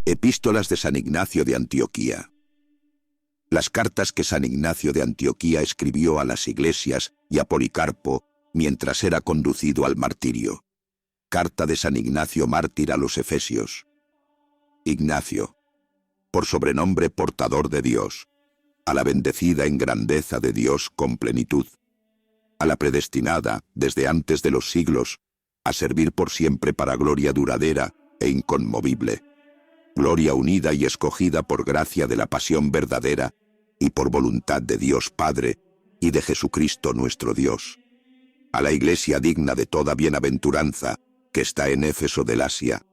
Epístolas de San Ignacio de Antioquía. Las cartas que San Ignacio de Antioquía escribió a las iglesias y a Policarpo mientras era conducido al martirio. Carta de San Ignacio mártir a los Efesios. Ignacio, por sobrenombre portador de Dios, a la bendecida en grandeza de Dios con plenitud, a la predestinada desde antes de los siglos, a servir por siempre para gloria duradera e inconmovible, gloria unida y escogida por gracia de la pasión verdadera y por voluntad de Dios Padre y de Jesucristo nuestro Dios. A la Iglesia digna de toda bienaventuranza, que está en Éfeso del Asia,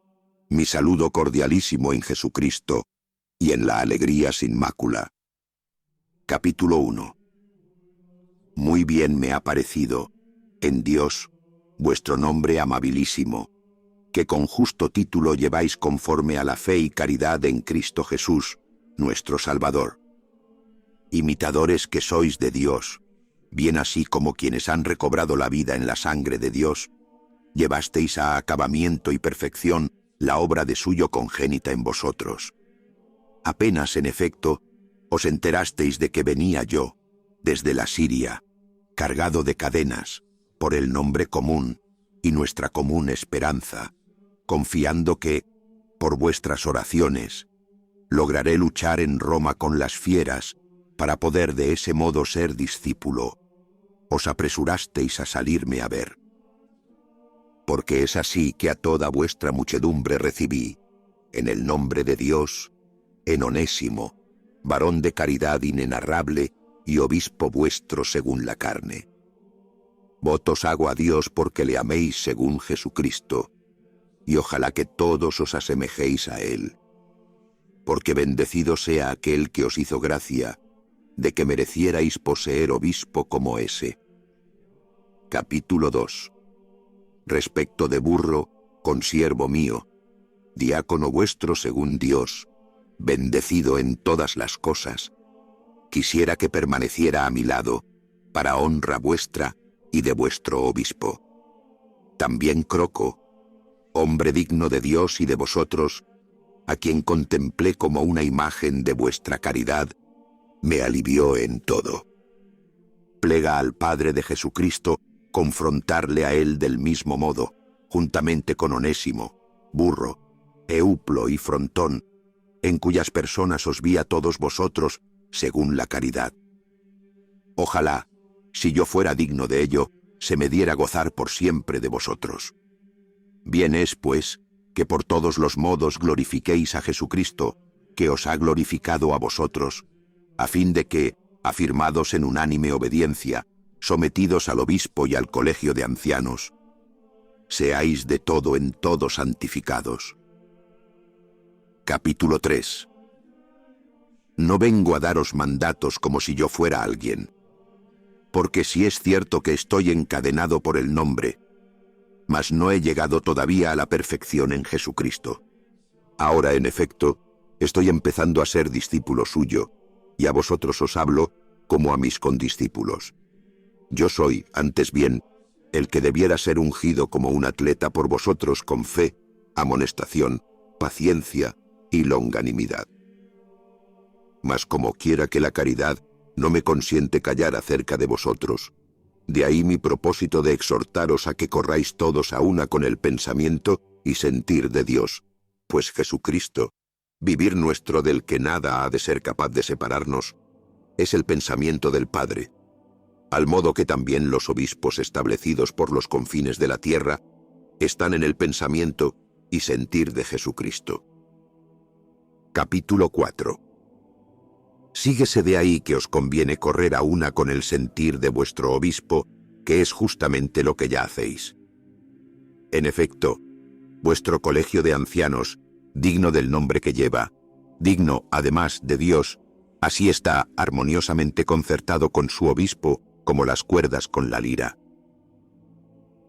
mi saludo cordialísimo en Jesucristo y en la alegría sin mácula. Capítulo 1. Muy bien me ha parecido, en Dios, vuestro nombre amabilísimo, que con justo título lleváis conforme a la fe y caridad en Cristo Jesús, nuestro Salvador. Imitadores que sois de Dios, bien así como quienes han recobrado la vida en la sangre de Dios, llevasteis a acabamiento y perfección la obra de suyo congénita en vosotros. Apenas, en efecto, os enterasteis de que venía yo, desde la Siria, cargado de cadenas, por el nombre común y nuestra común esperanza, confiando que, por vuestras oraciones, lograré luchar en Roma con las fieras para poder de ese modo ser discípulo. Os apresurasteis a salirme a ver. Porque es así que a toda vuestra muchedumbre recibí, en el nombre de Dios, en Onésimo, varón de caridad inenarrable y obispo vuestro según la carne. Votos hago a Dios porque le améis según Jesucristo, y ojalá que todos os asemejéis a Él. Porque bendecido sea aquel que os hizo gracia, de que merecierais poseer obispo como ese. Capítulo 2. Respecto de Burro, consiervo mío, diácono vuestro según Dios, bendecido en todas las cosas, quisiera que permaneciera a mi lado, para honra vuestra y de vuestro obispo. También Croco, hombre digno de Dios y de vosotros, a quien contemplé como una imagen de vuestra caridad, me alivió en todo. Plega al Padre de Jesucristo confrontarle a él del mismo modo, juntamente con Onésimo, Burro, Euplo y Frontón, en cuyas personas os vi a todos vosotros según la caridad. Ojalá, si yo fuera digno de ello, se me diera gozar por siempre de vosotros. Bien es, pues, que por todos los modos glorifiquéis a Jesucristo, que os ha glorificado a vosotros, a fin de que, afirmados en unánime obediencia, sometidos al obispo y al colegio de ancianos, seáis de todo en todo santificados. Capítulo 3. No vengo a daros mandatos como si yo fuera alguien, porque si es cierto que estoy encadenado por el nombre, mas no he llegado todavía a la perfección en Jesucristo. Ahora, en efecto, estoy empezando a ser discípulo suyo, y a vosotros os hablo como a mis condiscípulos. Yo soy, antes bien, el que debiera ser ungido como un atleta por vosotros con fe, amonestación, paciencia y longanimidad. Mas como quiera que la caridad no me consiente callar acerca de vosotros, de ahí mi propósito de exhortaros a que corráis todos a una con el pensamiento y sentir de Dios, pues Jesucristo, vivir nuestro del que nada ha de ser capaz de separarnos, es el pensamiento del Padre, al modo que también los obispos establecidos por los confines de la tierra están en el pensamiento y sentir de Jesucristo. Capítulo 4. Síguese de ahí que os conviene correr a una con el sentir de vuestro obispo, que es justamente lo que ya hacéis. En efecto, vuestro colegio de ancianos, digno del nombre que lleva, digno, además, de Dios, así está armoniosamente concertado con su obispo, como las cuerdas con la lira.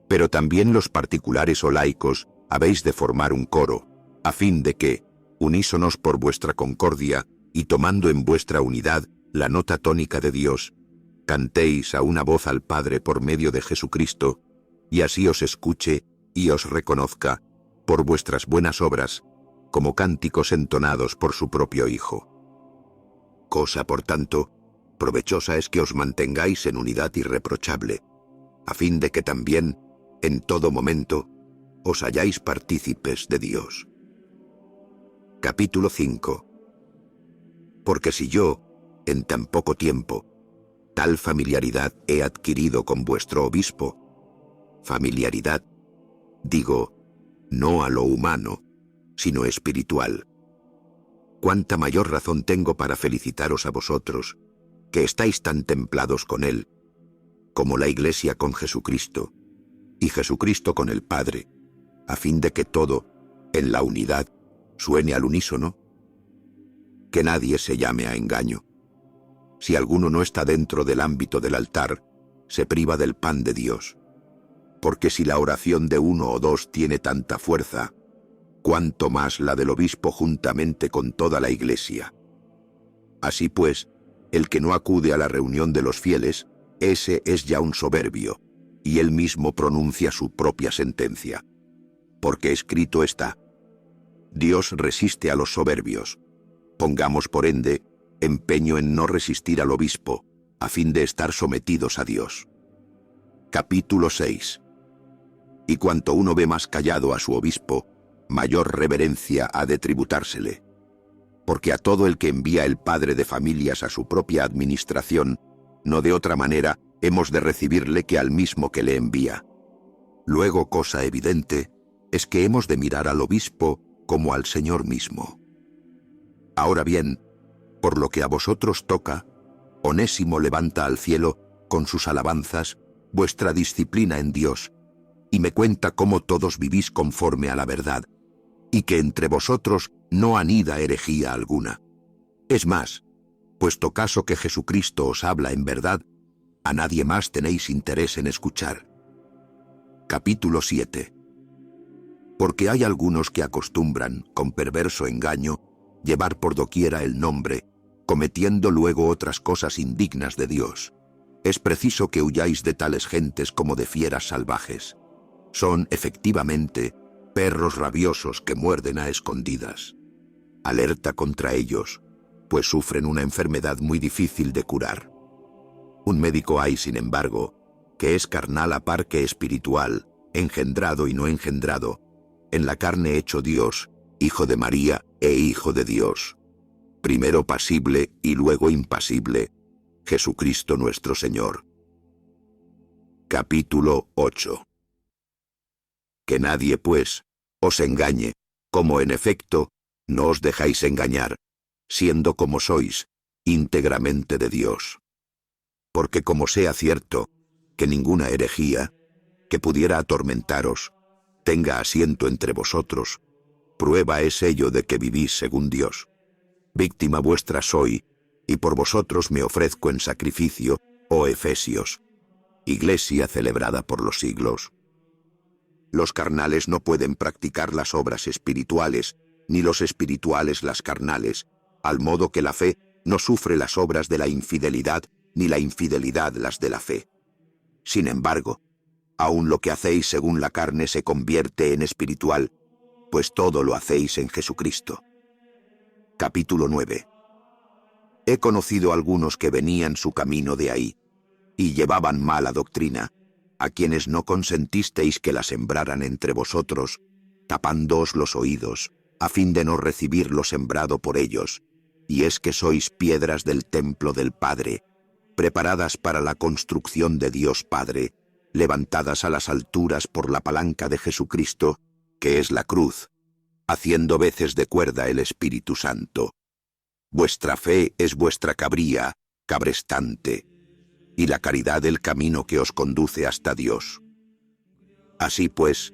Pero también los particulares o laicos habéis de formar un coro, a fin de que, unísonos por vuestra concordia, y tomando en vuestra unidad la nota tónica de Dios, cantéis a una voz al Padre por medio de Jesucristo, y así os escuche y os reconozca, por vuestras buenas obras, como cánticos entonados por su propio Hijo. Cosa, por tanto, provechosa es que os mantengáis en unidad irreprochable, a fin de que también, en todo momento, os halláis partícipes de Dios. Capítulo 5. Porque si yo, en tan poco tiempo, tal familiaridad he adquirido con vuestro obispo, familiaridad, digo, no a lo humano, sino espiritual, cuánta mayor razón tengo para felicitaros a vosotros, que estáis tan templados con Él, como la Iglesia con Jesucristo, y Jesucristo con el Padre, a fin de que todo, en la unidad, suene al unísono. Que nadie se llame a engaño. Si alguno no está dentro del ámbito del altar, se priva del pan de Dios. Porque si la oración de uno o dos tiene tanta fuerza, cuánto más la del obispo juntamente con toda la Iglesia. Así pues, el que no acude a la reunión de los fieles, ese es ya un soberbio, y él mismo pronuncia su propia sentencia. Porque escrito está: Dios resiste a los soberbios. Pongamos, por ende, empeño en no resistir al obispo, a fin de estar sometidos a Dios. Capítulo 6. Y cuanto uno ve más callado a su obispo, mayor reverencia ha de tributársele. Porque a todo el que envía el padre de familias a su propia administración, no de otra manera hemos de recibirle que al mismo que le envía. Luego, cosa evidente, es que hemos de mirar al obispo como al Señor mismo. Ahora bien, por lo que a vosotros toca, Onésimo levanta al cielo, con sus alabanzas, vuestra disciplina en Dios, y me cuenta cómo todos vivís conforme a la verdad, y que entre vosotros no anida herejía alguna. Es más, puesto caso que Jesucristo os habla en verdad, a nadie más tenéis interés en escuchar. Capítulo 7. Porque hay algunos que acostumbran, con perverso engaño, llevar por doquiera el nombre, cometiendo luego otras cosas indignas de Dios. Es preciso que huyáis de tales gentes como de fieras salvajes. Son, efectivamente, perros rabiosos que muerden a escondidas. Alerta contra ellos, pues sufren una enfermedad muy difícil de curar. Un médico hay, sin embargo, que es carnal a par que espiritual, engendrado y no engendrado, en la carne hecho Dios, Hijo de María e Hijo de Dios, primero pasible y luego impasible, Jesucristo nuestro Señor. Capítulo 8. Que nadie, pues, os engañe, como en efecto, no os dejáis engañar, siendo como sois, íntegramente de Dios. Porque como sea cierto, que ninguna herejía, que pudiera atormentaros, tenga asiento entre vosotros, prueba es ello de que vivís según Dios. Víctima vuestra soy, y por vosotros me ofrezco en sacrificio, oh Efesios, Iglesia celebrada por los siglos. Los carnales no pueden practicar las obras espirituales, ni los espirituales las carnales, al modo que la fe no sufre las obras de la infidelidad, ni la infidelidad las de la fe. Sin embargo, aun lo que hacéis según la carne se convierte en espiritual, pues todo lo hacéis en Jesucristo. Capítulo 9. He conocido algunos que venían su camino de ahí, y llevaban mala doctrina, a quienes no consentisteis que la sembraran entre vosotros, tapándoos los oídos, a fin de no recibir lo sembrado por ellos, y es que sois piedras del templo del Padre, preparadas para la construcción de Dios Padre, levantadas a las alturas por la palanca de Jesucristo, que es la cruz, haciendo veces de cuerda el Espíritu Santo. Vuestra fe es vuestra cabría, cabrestante, y la caridad el camino que os conduce hasta Dios. Así pues,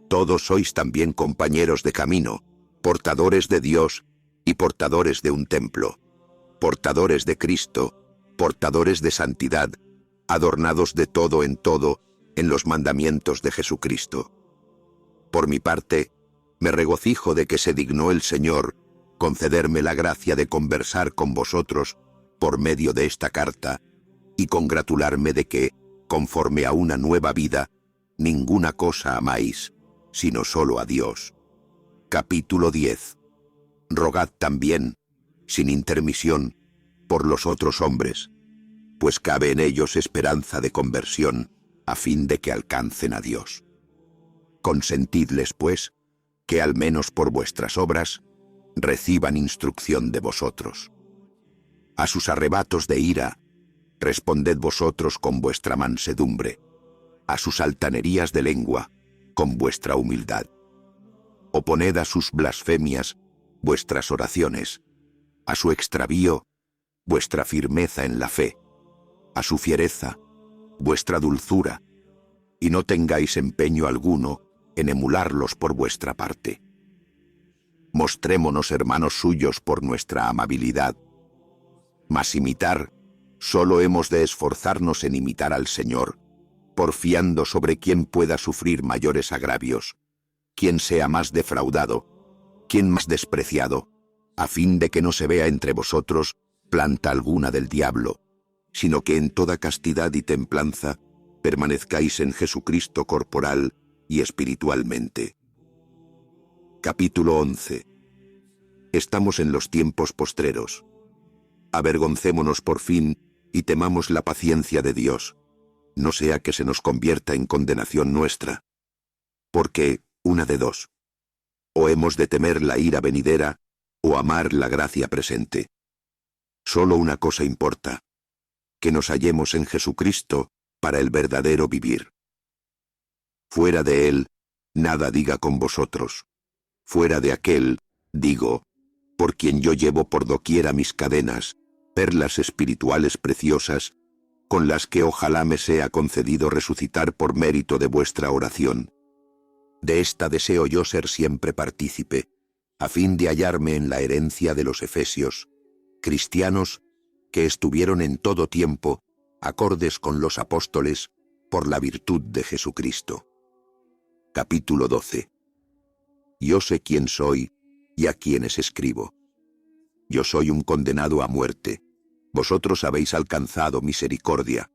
todos sois también compañeros de camino, portadores de Dios y portadores de un templo, portadores de Cristo, portadores de santidad, adornados de todo en los mandamientos de Jesucristo. Por mi parte, me regocijo de que se dignó el Señor concederme la gracia de conversar con vosotros por medio de esta carta, y congratularme de que, conforme a una nueva vida, ninguna cosa amáis, sino solo a Dios. Capítulo 10. Rogad también, sin intermisión, por los otros hombres, pues cabe en ellos esperanza de conversión, a fin de que alcancen a Dios. Consentidles, pues, que al menos por vuestras obras reciban instrucción de vosotros. A sus arrebatos de ira, responded vosotros con vuestra mansedumbre, a sus altanerías de lengua, con vuestra humildad. Oponed a sus blasfemias vuestras oraciones, a su extravío, vuestra firmeza en la fe, a su fiereza, vuestra dulzura, y no tengáis empeño alguno en emularlos por vuestra parte. Mostrémonos hermanos suyos por nuestra amabilidad, mas imitar, solo hemos de esforzarnos en imitar al Señor, porfiando sobre quien pueda sufrir mayores agravios, quien sea más defraudado, quien más despreciado, a fin de que no se vea entre vosotros planta alguna del diablo, sino que en toda castidad y templanza permanezcáis en Jesucristo corporal y espiritualmente. Capítulo 11. Estamos en los tiempos postreros. Avergoncémonos por fin y temamos la paciencia de Dios, no sea que se nos convierta en condenación nuestra. Porque, una de dos: o hemos de temer la ira venidera, o amar la gracia presente. Solo una cosa importa: que nos hallemos en Jesucristo para el verdadero vivir. Fuera de Él, nada diga con vosotros. Fuera de aquel, digo, por quien yo llevo por doquiera mis cadenas, perlas espirituales preciosas, con las que ojalá me sea concedido resucitar por mérito de vuestra oración. De esta deseo yo ser siempre partícipe, a fin de hallarme en la herencia de los efesios, cristianos que estuvieron en todo tiempo acordes con los apóstoles por la virtud de Jesucristo. Capítulo 12. Yo sé quién soy y a quienes escribo. Yo soy un condenado a muerte. Vosotros habéis alcanzado misericordia.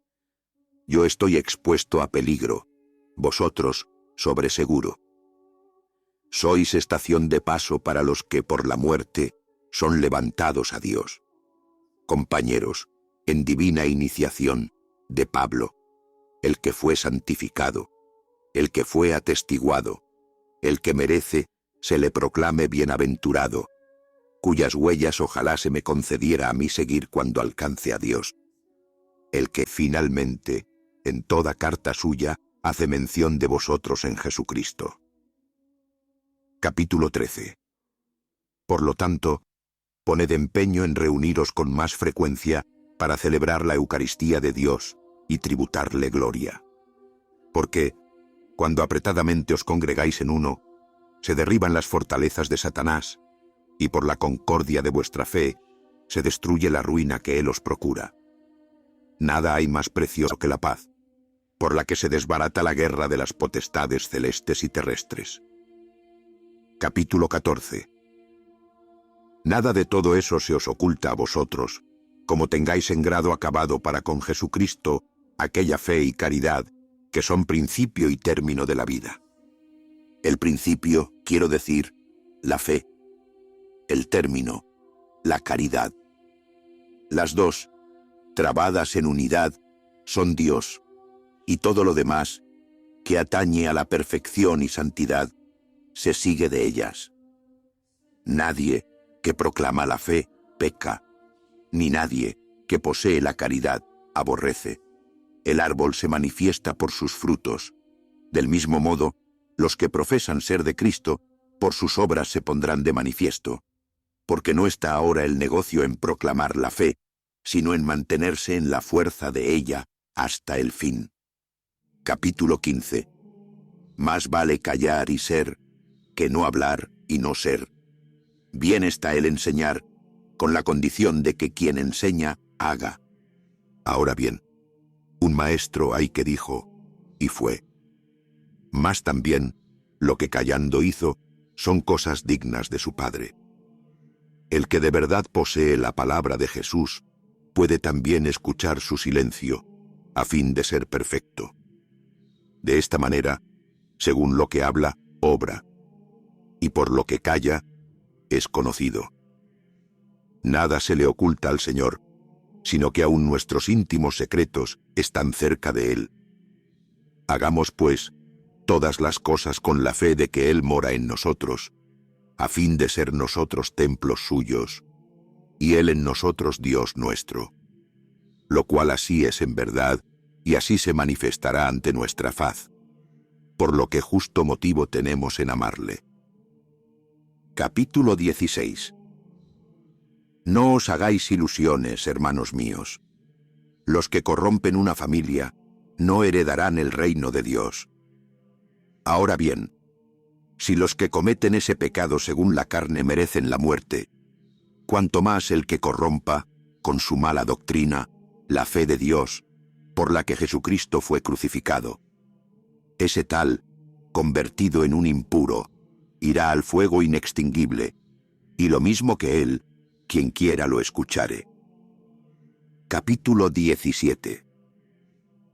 Yo estoy expuesto a peligro. Vosotros, sobre seguro. Sois estación de paso para los que por la muerte son levantados a Dios. Compañeros, en divina iniciación, de Pablo, el que fue santificado, el que fue atestiguado, el que merece se le proclame bienaventurado, cuyas huellas ojalá se me concediera a mí seguir cuando alcance a Dios. El que finalmente, en toda carta suya, hace mención de vosotros en Jesucristo. Capítulo 13. Por lo tanto, poned empeño en reuniros con más frecuencia para celebrar la Eucaristía de Dios y tributarle gloria. Porque, cuando apretadamente os congregáis en uno, se derriban las fortalezas de Satanás, y por la concordia de vuestra fe se destruye la ruina que él os procura. Nada hay más precioso que la paz, por la que se desbarata la guerra de las potestades celestes y terrestres. Capítulo 14. Nada de todo eso se os oculta a vosotros, como tengáis en grado acabado para con Jesucristo aquella fe y caridad que son principio y término de la vida. El principio, quiero decir, la fe. El término, la caridad. Las dos, trabadas en unidad, son Dios, y todo lo demás, que atañe a la perfección y santidad, se sigue de ellas. Nadie que proclama la fe peca, ni nadie que posee la caridad aborrece. El árbol se manifiesta por sus frutos. Del mismo modo, los que profesan ser de Cristo, por sus obras se pondrán de manifiesto, porque no está ahora el negocio en proclamar la fe, sino en mantenerse en la fuerza de ella hasta el fin. Capítulo 15. Más vale callar y ser, que no hablar y no ser. Bien está el enseñar, con la condición de que quien enseña, haga. Ahora bien, un maestro hay que dijo, y fue. Mas también, lo que callando hizo, son cosas dignas de su Padre. El que de verdad posee la palabra de Jesús, puede también escuchar su silencio, a fin de ser perfecto. De esta manera, según lo que habla, obra, y por lo que calla, es conocido. Nada se le oculta al Señor, sino que aún nuestros íntimos secretos están cerca de Él. Hagamos, pues, todas las cosas con la fe de que Él mora en nosotros, a fin de ser nosotros templos suyos, y Él en nosotros Dios nuestro. Lo cual así es en verdad, y así se manifestará ante nuestra faz, por lo que justo motivo tenemos en amarle. Capítulo 16. No os hagáis ilusiones, hermanos míos. Los que corrompen una familia no heredarán el reino de Dios. Ahora bien, si los que cometen ese pecado según la carne merecen la muerte, cuanto más el que corrompa, con su mala doctrina, la fe de Dios, por la que Jesucristo fue crucificado. Ese tal, convertido en un impuro, irá al fuego inextinguible, y lo mismo que él, quien quiera lo escuchare. Capítulo 17.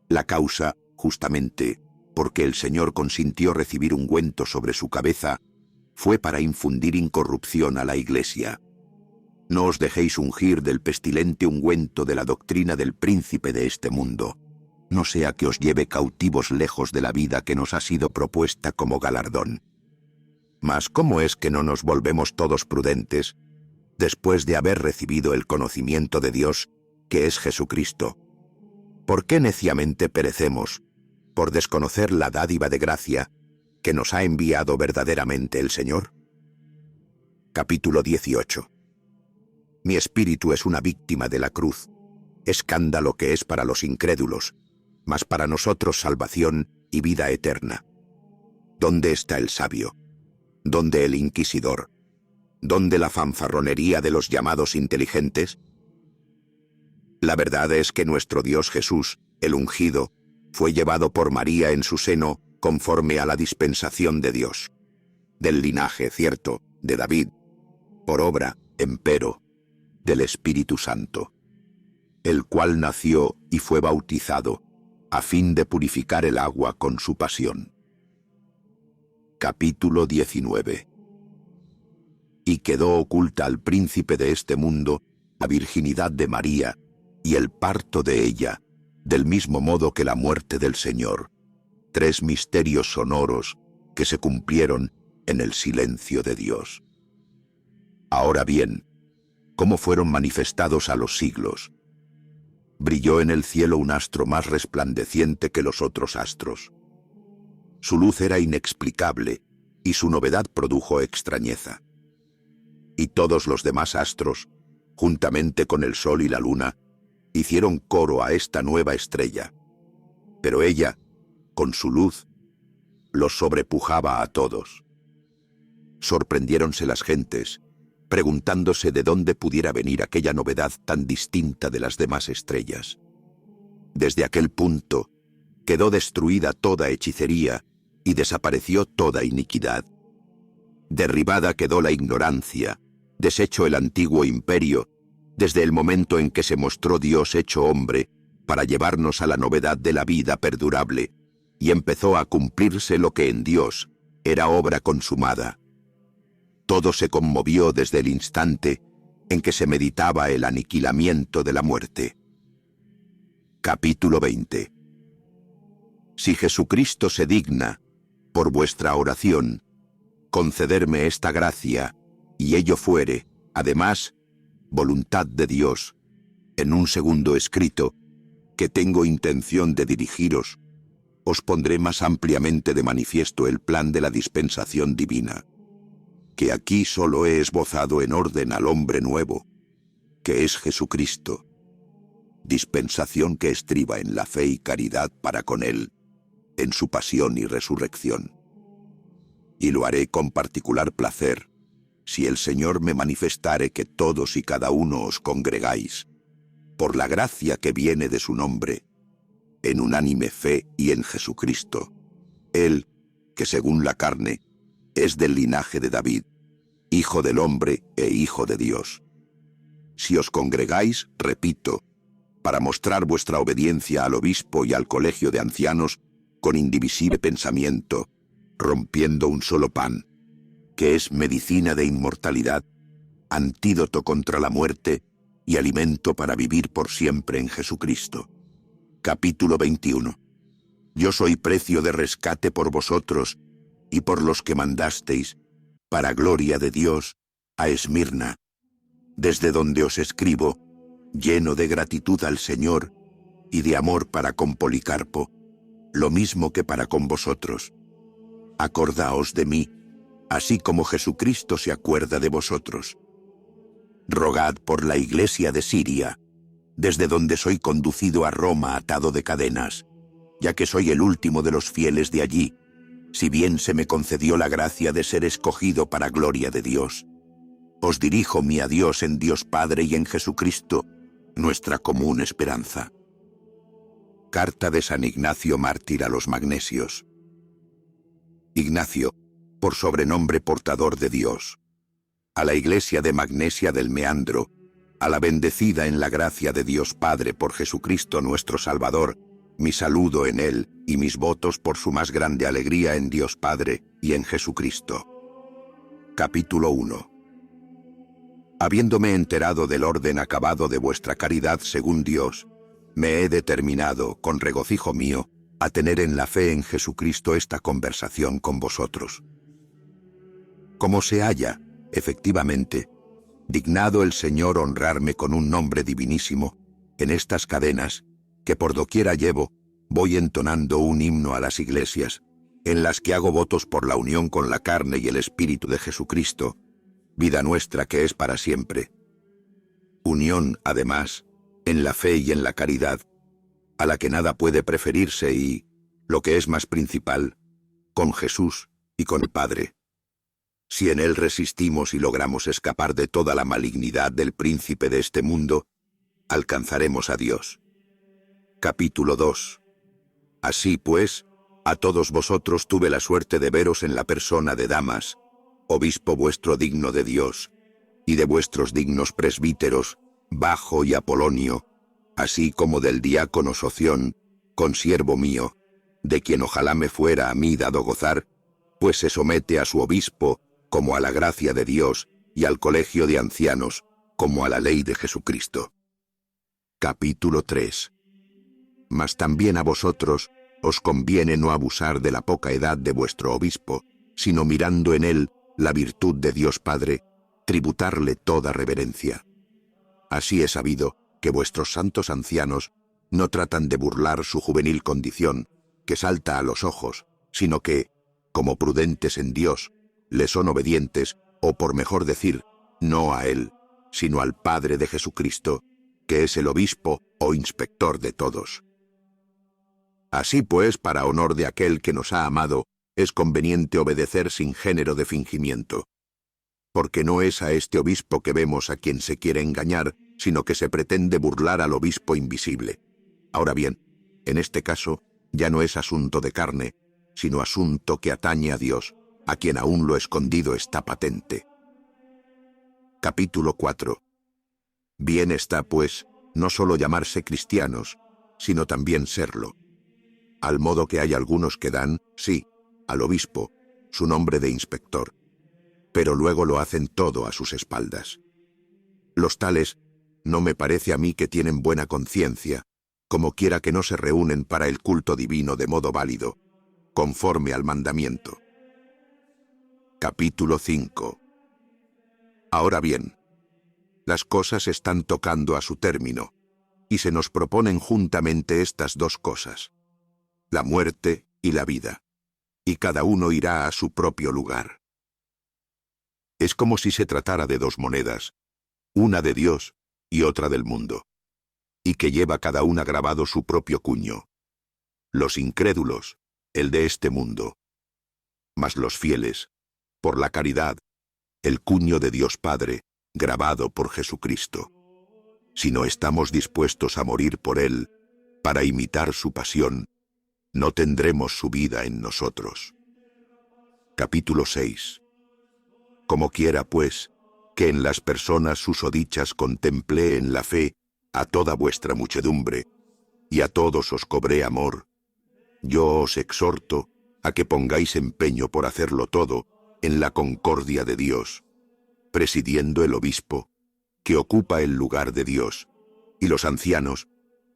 La causa, justamente, porque el Señor consintió recibir ungüento sobre su cabeza, fue para infundir incorrupción a la Iglesia. No os dejéis ungir del pestilente ungüento de la doctrina del príncipe de este mundo, no sea que os lleve cautivos lejos de la vida que nos ha sido propuesta como galardón. Mas ¿cómo es que no nos volvemos todos prudentes, después de haber recibido el conocimiento de Dios, que es Jesucristo? ¿Por qué neciamente perecemos, por desconocer la dádiva de gracia que nos ha enviado verdaderamente el Señor? Capítulo 18. Mi espíritu es una víctima de la cruz, escándalo que es para los incrédulos, mas para nosotros salvación y vida eterna. ¿Dónde está el sabio? ¿Dónde el inquisidor? ¿Dónde la fanfarronería de los llamados inteligentes? La verdad es que nuestro Dios Jesús, el ungido, fue llevado por María en su seno conforme a la dispensación de Dios, del linaje cierto de David, por obra, empero, del Espíritu Santo, el cual nació y fue bautizado, a fin de purificar el agua con su pasión. Capítulo 19. Y quedó oculta al príncipe de este mundo la virginidad de María y el parto de ella, del mismo modo que la muerte del Señor, 3 misterios sonoros que se cumplieron en el silencio de Dios. Ahora bien, ¿cómo fueron manifestados a los siglos? Brilló en el cielo un astro más resplandeciente que los otros astros. Su luz era inexplicable y su novedad produjo extrañeza. Y todos los demás astros, juntamente con el sol y la luna, hicieron coro a esta nueva estrella. Pero ella, con su luz, los sobrepujaba a todos. Sorprendiéronse las gentes, preguntándose de dónde pudiera venir aquella novedad tan distinta de las demás estrellas. Desde aquel punto, quedó destruida toda hechicería y desapareció toda iniquidad. Derribada quedó la ignorancia, deshecho el antiguo imperio, desde el momento en que se mostró Dios hecho hombre, para llevarnos a la novedad de la vida perdurable, y empezó a cumplirse lo que en Dios era obra consumada. Todo se conmovió desde el instante en que se meditaba el aniquilamiento de la muerte. Capítulo 20. Si Jesucristo se digna, por vuestra oración, concederme esta gracia, y ello fuere, además, voluntad de Dios, en un segundo escrito, que tengo intención de dirigiros, os pondré más ampliamente de manifiesto el plan de la dispensación divina, que aquí solo he esbozado en orden al hombre nuevo, que es Jesucristo, dispensación que estriba en la fe y caridad para con él, en su pasión y resurrección. Y lo haré con particular placer, si el Señor me manifestare que todos y cada uno os congregáis, por la gracia que viene de su nombre, en unánime fe y en Jesucristo, Él, que según la carne, es del linaje de David, hijo del hombre e hijo de Dios. Si os congregáis, repito, para mostrar vuestra obediencia al obispo y al colegio de ancianos, con indivisible pensamiento, rompiendo un solo pan, que es medicina de inmortalidad, antídoto contra la muerte y alimento para vivir por siempre en Jesucristo. Capítulo 21. Yo soy precio de rescate por vosotros y por los que mandasteis, para gloria de Dios, a Esmirna, desde donde os escribo, lleno de gratitud al Señor y de amor para con Policarpo, lo mismo que para con vosotros. Acordaos de mí, así como Jesucristo se acuerda de vosotros. Rogad por la iglesia de Siria, desde donde soy conducido a Roma atado de cadenas, ya que soy el último de los fieles de allí, si bien se me concedió la gracia de ser escogido para gloria de Dios. Os dirijo mi adiós en Dios Padre y en Jesucristo, nuestra común esperanza. Carta de San Ignacio Mártir a los Magnesios. Ignacio, por sobrenombre portador de Dios. A la iglesia de Magnesia del Meandro, a la bendecida en la gracia de Dios Padre por Jesucristo nuestro Salvador, mi saludo en Él y mis votos por su más grande alegría en Dios Padre y en Jesucristo. Capítulo 1. Habiéndome enterado del orden acabado de vuestra caridad según Dios, me he determinado, con regocijo mío, a tener en la fe en Jesucristo esta conversación con vosotros. Como se halla, efectivamente, dignado el Señor honrarme con un nombre divinísimo, en estas cadenas, que por doquiera llevo, voy entonando un himno a las iglesias, en las que hago votos por la unión con la carne y el Espíritu de Jesucristo, vida nuestra que es para siempre. Unión, además, en la fe y en la caridad, a la que nada puede preferirse y, lo que es más principal, con Jesús y con el Padre. Si en Él resistimos y logramos escapar de toda la malignidad del príncipe de este mundo, alcanzaremos a Dios. Capítulo 2. Así pues, a todos vosotros tuve la suerte de veros en la persona de Damas, obispo vuestro digno de Dios, y de vuestros dignos presbíteros, Bajo y Apolonio, así como del diácono Soción, consiervo mío, de quien ojalá me fuera a mí dado gozar, pues se somete a su obispo, como a la gracia de Dios, y al colegio de ancianos, como a la ley de Jesucristo. Capítulo 3. Mas también a vosotros os conviene no abusar de la poca edad de vuestro obispo, sino mirando en él la virtud de Dios Padre, tributarle toda reverencia. Así he sabido que vuestros santos ancianos no tratan de burlar su juvenil condición, que salta a los ojos, sino que, como prudentes en Dios, le son obedientes, o por mejor decir, no a él, sino al Padre de Jesucristo, que es el obispo o inspector de todos. Así pues, para honor de aquel que nos ha amado, es conveniente obedecer sin género de fingimiento. Porque no es a este obispo que vemos a quien se quiere engañar, sino que se pretende burlar al obispo invisible. Ahora bien, en este caso, ya no es asunto de carne, sino asunto que atañe a Dios, a quien aún lo escondido está patente. Capítulo 4. Bien está, pues, no solo llamarse cristianos, sino también serlo. Al modo que hay algunos que dan, sí, al obispo, su nombre de inspector, pero luego lo hacen todo a sus espaldas. Los tales, no me parece a mí que tienen buena conciencia, como quiera que no se reúnen para el culto divino de modo válido, conforme al mandamiento. Capítulo 5. Ahora bien, las cosas están tocando a su término, y se nos proponen juntamente estas dos cosas, la muerte y la vida, y cada uno irá a su propio lugar. Es como si se tratara de dos monedas, una de Dios y otra del mundo, y que lleva cada una grabado su propio cuño. Los incrédulos, el de este mundo, mas los fieles, por la caridad, el cuño de Dios Padre, grabado por Jesucristo. Si no estamos dispuestos a morir por Él, para imitar su pasión, no tendremos su vida en nosotros. Capítulo 6. Como quiera, pues, que en las personas susodichas contemplé en la fe a toda vuestra muchedumbre, y a todos os cobré amor, yo os exhorto a que pongáis empeño por hacerlo todo, en la concordia de Dios, presidiendo el obispo, que ocupa el lugar de Dios, y los ancianos,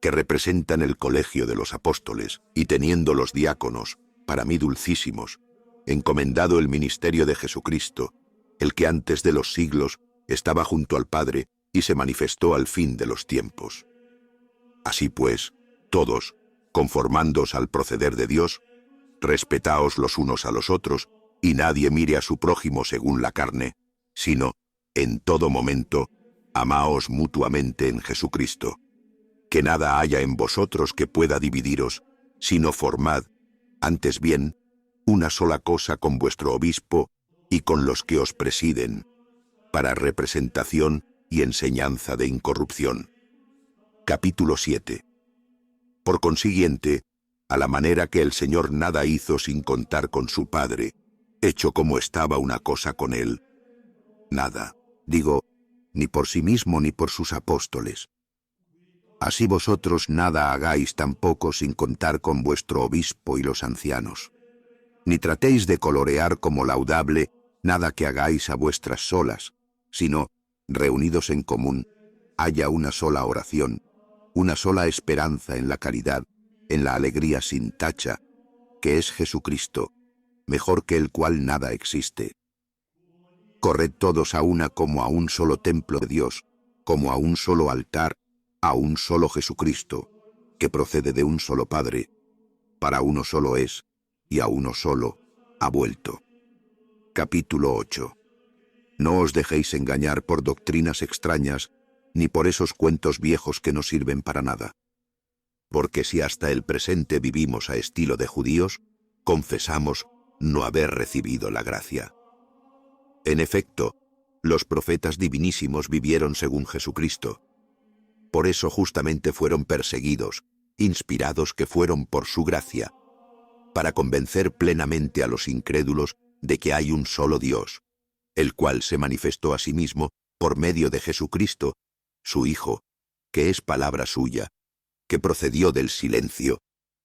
que representan el colegio de los apóstoles, y teniendo los diáconos, para mí dulcísimos, encomendado el ministerio de Jesucristo, el que antes de los siglos estaba junto al Padre y se manifestó al fin de los tiempos. Así pues, todos, conformándoos al proceder de Dios, respetaos los unos a los otros, y nadie mire a su prójimo según la carne, sino, en todo momento, amaos mutuamente en Jesucristo. Que nada haya en vosotros que pueda dividiros, sino formad, antes bien, una sola cosa con vuestro obispo y con los que os presiden, para representación y enseñanza de incorrupción. Capítulo 7. Por consiguiente, a la manera que el Señor nada hizo sin contar con su Padre, hecho como estaba una cosa con él, nada, digo, ni por sí mismo ni por sus apóstoles. Así vosotros nada hagáis tampoco sin contar con vuestro obispo y los ancianos. Ni tratéis de colorear como laudable nada que hagáis a vuestras solas, sino, reunidos en común, haya una sola oración, una sola esperanza en la caridad, en la alegría sin tacha, que es Jesucristo, mejor que el cual nada existe. Corred todos a una como a un solo templo de Dios, como a un solo altar, a un solo Jesucristo, que procede de un solo Padre, para uno solo es, y a uno solo ha vuelto. Capítulo 8. No os dejéis engañar por doctrinas extrañas, ni por esos cuentos viejos que no sirven para nada. Porque si hasta el presente vivimos a estilo de judíos, confesamos no haber recibido la gracia. En efecto, los profetas divinísimos vivieron según Jesucristo. Por eso justamente fueron perseguidos, inspirados que fueron por su gracia, para convencer plenamente a los incrédulos de que hay un solo Dios, el cual se manifestó a sí mismo por medio de Jesucristo, su Hijo, que es palabra suya, que procedió del silencio,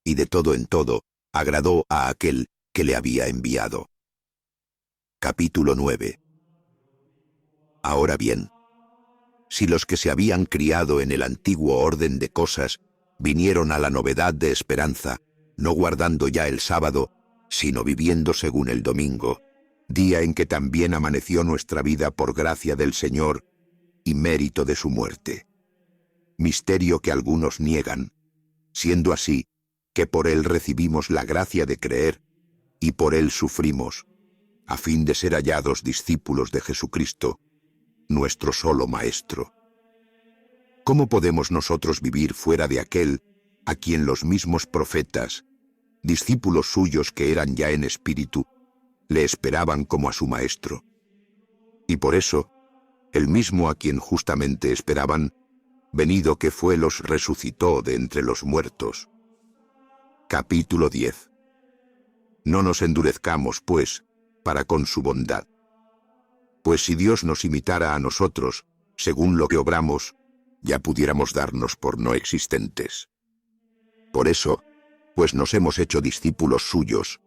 y de todo en todo agradó a aquel que le había enviado. Capítulo 9. Ahora bien, si los que se habían criado en el antiguo orden de cosas vinieron a la novedad de esperanza, no guardando ya el sábado, sino viviendo según el domingo, día en que también amaneció nuestra vida por gracia del Señor y mérito de su muerte. Misterio que algunos niegan, siendo así que por él recibimos la gracia de creer y por él sufrimos, a fin de ser hallados discípulos de Jesucristo, nuestro solo Maestro. ¿Cómo podemos nosotros vivir fuera de aquel a quien los mismos profetas, discípulos suyos que eran ya en espíritu, le esperaban como a su Maestro? Y por eso, el mismo a quien justamente esperaban, venido que fue, los resucitó de entre los muertos. Capítulo 10. No nos endurezcamos, pues, para con su bondad. Pues si Dios nos imitara a nosotros, según lo que obramos, ya pudiéramos darnos por no existentes. Por eso, pues nos hemos hecho discípulos suyos,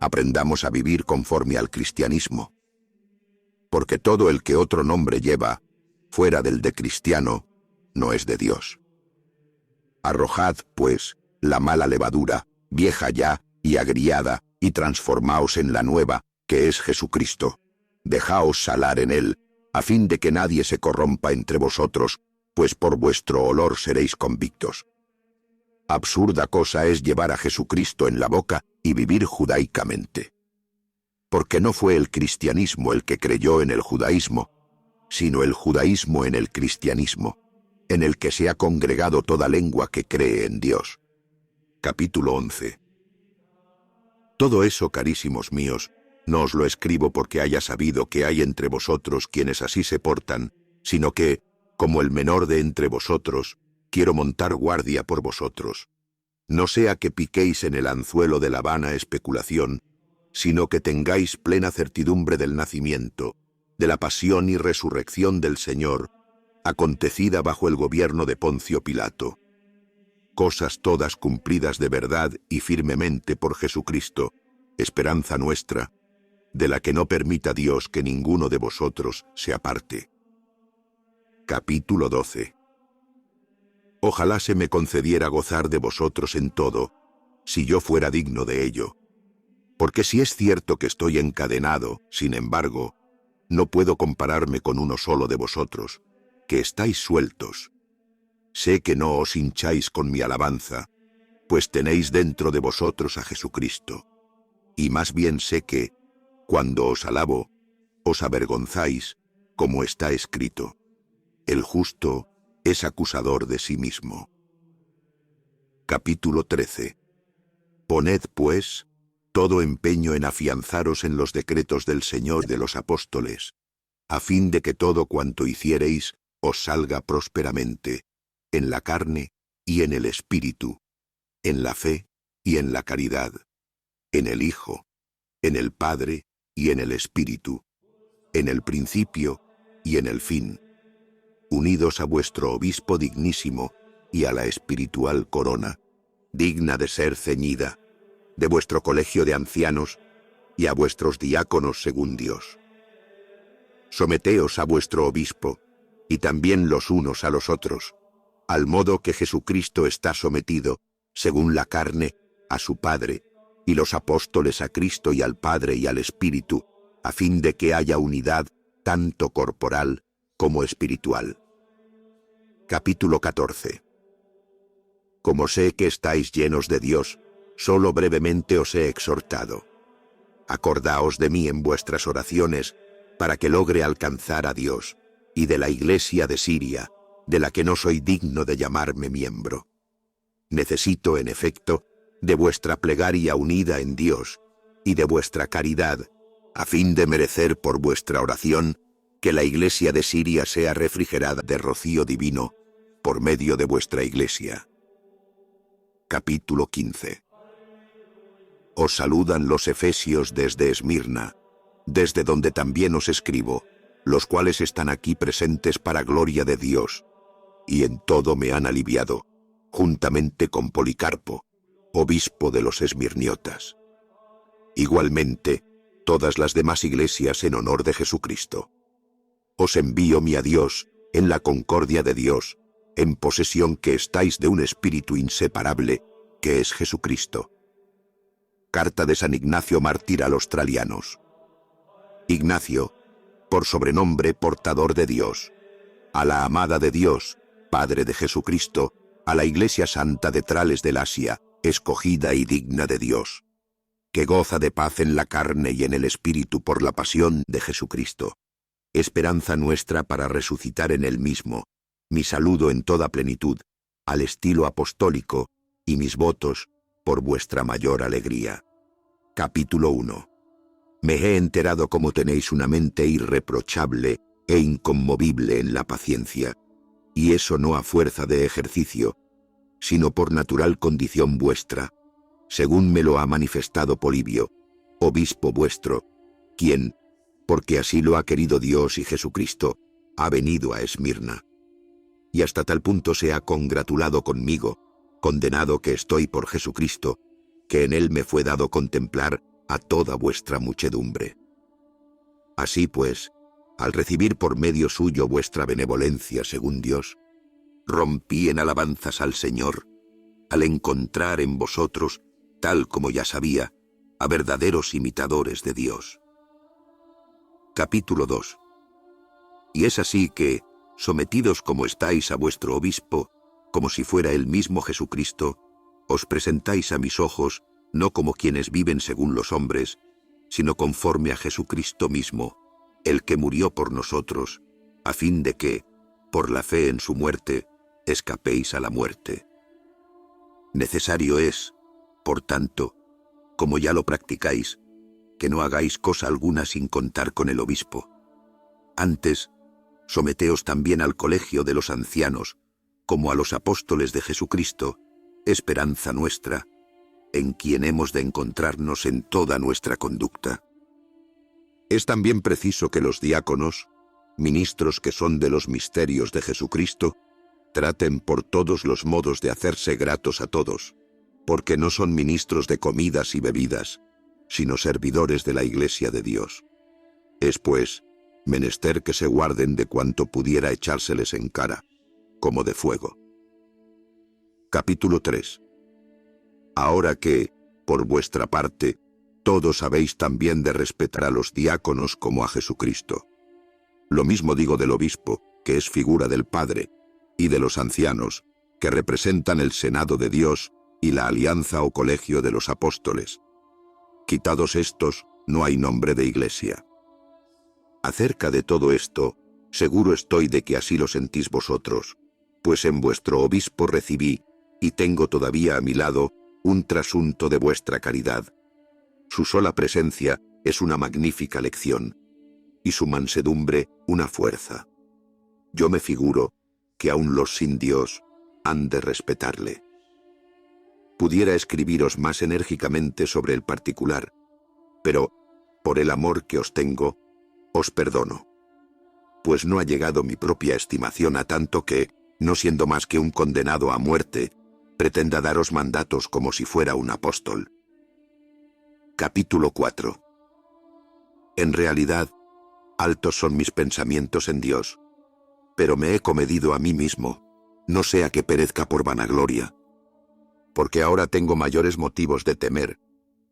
aprendamos a vivir conforme al cristianismo. Porque todo el que otro nombre lleva, fuera del de cristiano, no es de Dios. Arrojad, pues, la mala levadura, vieja ya y agriada, y transformaos en la nueva, que es Jesucristo. Dejaos salar en él, a fin de que nadie se corrompa entre vosotros, pues por vuestro olor seréis convictos. Absurda cosa es llevar a Jesucristo en la boca y vivir judaicamente. Porque no fue el cristianismo el que creyó en el judaísmo, sino el judaísmo en el cristianismo, en el que se ha congregado toda lengua que cree en Dios. Capítulo 11. Todo eso, carísimos míos, no os lo escribo porque haya sabido que hay entre vosotros quienes así se portan, sino que, como el menor de entre vosotros, quiero montar guardia por vosotros. No sea que piquéis en el anzuelo de la vana especulación, sino que tengáis plena certidumbre del nacimiento, de la pasión y resurrección del Señor, acontecida bajo el gobierno de Poncio Pilato. Cosas todas cumplidas de verdad y firmemente por Jesucristo, esperanza nuestra, de la que no permita Dios que ninguno de vosotros se aparte. Capítulo 12. Ojalá se me concediera gozar de vosotros en todo, si yo fuera digno de ello. Porque si es cierto que estoy encadenado, sin embargo, no puedo compararme con uno solo de vosotros, que estáis sueltos. Sé que no os hincháis con mi alabanza, pues tenéis dentro de vosotros a Jesucristo. Y más bien sé que, cuando os alabo, os avergonzáis, como está escrito. El justo es acusador de sí mismo. Capítulo 13. Poned, pues, todo empeño en afianzaros en los decretos del Señor de los apóstoles, a fin de que todo cuanto hiciereis os salga prósperamente, en la carne y en el espíritu, en la fe y en la caridad, en el Hijo, en el Padre y en el Espíritu, en el principio y en el fin, unidos a vuestro obispo dignísimo y a la espiritual corona, digna de ser ceñida, de vuestro colegio de ancianos y a vuestros diáconos según Dios. Someteos a vuestro obispo, y también los unos a los otros, al modo que Jesucristo está sometido, según la carne, a su Padre, y los apóstoles a Cristo y al Padre y al Espíritu, a fin de que haya unidad tanto corporal como espiritual. Capítulo 14. Como sé que estáis llenos de Dios, solo brevemente os he exhortado. Acordaos de mí en vuestras oraciones, para que logre alcanzar a Dios, y de la Iglesia de Siria, de la que no soy digno de llamarme miembro. Necesito, en efecto, de vuestra plegaria unida en Dios, y de vuestra caridad, a fin de merecer por vuestra oración que la Iglesia de Siria sea refrigerada de rocío divino, por medio de vuestra Iglesia. Capítulo 15. Os saludan los efesios desde Esmirna, desde donde también os escribo, los cuales están aquí presentes para gloria de Dios, y en todo me han aliviado, juntamente con Policarpo, obispo de los esmirniotas. Igualmente, todas las demás iglesias en honor de Jesucristo. Os envío mi adiós, en la concordia de Dios, en posesión que estáis de un espíritu inseparable, que es Jesucristo. Carta de San Ignacio Mártir a los Tralianos. Ignacio, por sobrenombre portador de Dios, a la amada de Dios, Padre de Jesucristo, a la Iglesia Santa de Trales del Asia, escogida y digna de Dios, que goza de paz en la carne y en el espíritu por la pasión de Jesucristo, esperanza nuestra para resucitar en él mismo, mi saludo en toda plenitud, al estilo apostólico, y mis votos, por vuestra mayor alegría. Capítulo 1. Me he enterado cómo tenéis una mente irreprochable e inconmovible en la paciencia, y eso no a fuerza de ejercicio, sino por natural condición vuestra, según me lo ha manifestado Polibio, obispo vuestro, quien, porque así lo ha querido Dios y Jesucristo, ha venido a Esmirna. Y hasta tal punto se ha congratulado conmigo, condenado que estoy por Jesucristo, que en él me fue dado contemplar a toda vuestra muchedumbre. Así pues, al recibir por medio suyo vuestra benevolencia según Dios, rompí en alabanzas al Señor, al encontrar en vosotros, tal como ya sabía, a verdaderos imitadores de Dios. Capítulo 2. Y es así que, sometidos como estáis a vuestro obispo, como si fuera el mismo Jesucristo, os presentáis a mis ojos, no como quienes viven según los hombres, sino conforme a Jesucristo mismo, el que murió por nosotros, a fin de que, por la fe en su muerte, escapéis a la muerte. Necesario es, por tanto, como ya lo practicáis, que no hagáis cosa alguna sin contar con el obispo. Antes, someteos también al colegio de los ancianos, como a los apóstoles de Jesucristo, esperanza nuestra, en quien hemos de encontrarnos en toda nuestra conducta. Es también preciso que los diáconos, ministros que son de los misterios de Jesucristo, traten por todos los modos de hacerse gratos a todos, porque no son ministros de comidas y bebidas, sino servidores de la Iglesia de Dios. Es, pues, menester que se guarden de cuanto pudiera echárseles en cara, como de fuego. Capítulo 3. Ahora que, por vuestra parte, todos habéis también de respetar a los diáconos como a Jesucristo. Lo mismo digo del obispo, que es figura del Padre, y de los ancianos, que representan el Senado de Dios y la alianza o colegio de los apóstoles. Quitados estos, no hay nombre de iglesia. Acerca de todo esto, seguro estoy de que así lo sentís vosotros, pues en vuestro obispo recibí, y tengo todavía a mi lado, un trasunto de vuestra caridad. Su sola presencia es una magnífica lección, y su mansedumbre una fuerza. Yo me figuro que aun los sin Dios han de respetarle. Pudiera escribiros más enérgicamente sobre el particular, pero, por el amor que os tengo, os perdono. Pues no ha llegado mi propia estimación a tanto que, no siendo más que un condenado a muerte, pretenda daros mandatos como si fuera un apóstol. Capítulo 4. En realidad, altos son mis pensamientos en Dios, pero me he comedido a mí mismo, no sea que perezca por vanagloria, porque ahora tengo mayores motivos de temer,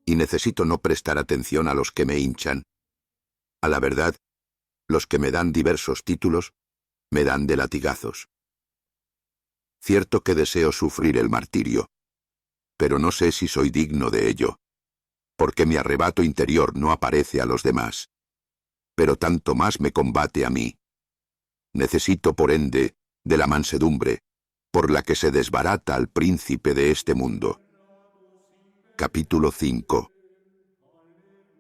y necesito no prestar atención a los que me hinchan. A la verdad, los que me dan diversos títulos, me dan de latigazos. Cierto que deseo sufrir el martirio, pero no sé si soy digno de ello, porque mi arrebato interior no aparece a los demás, pero tanto más me combate a mí. Necesito, por ende, de la mansedumbre, por la que se desbarata al príncipe de este mundo. Capítulo 5.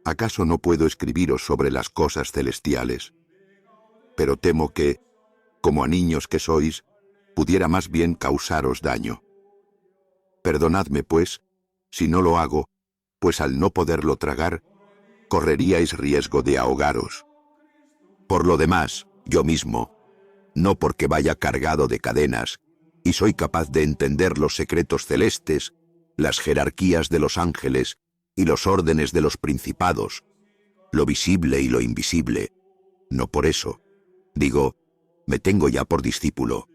¿Acaso no puedo escribiros sobre las cosas celestiales? Pero temo que, como a niños que sois, pudiera más bien causaros daño. Perdonadme, pues, si no lo hago, pues al no poderlo tragar, correríais riesgo de ahogaros. Por lo demás, yo mismo, no porque vaya cargado de cadenas, y soy capaz de entender los secretos celestes, las jerarquías de los ángeles y los órdenes de los principados, lo visible y lo invisible. No por eso, digo, me tengo ya por discípulo.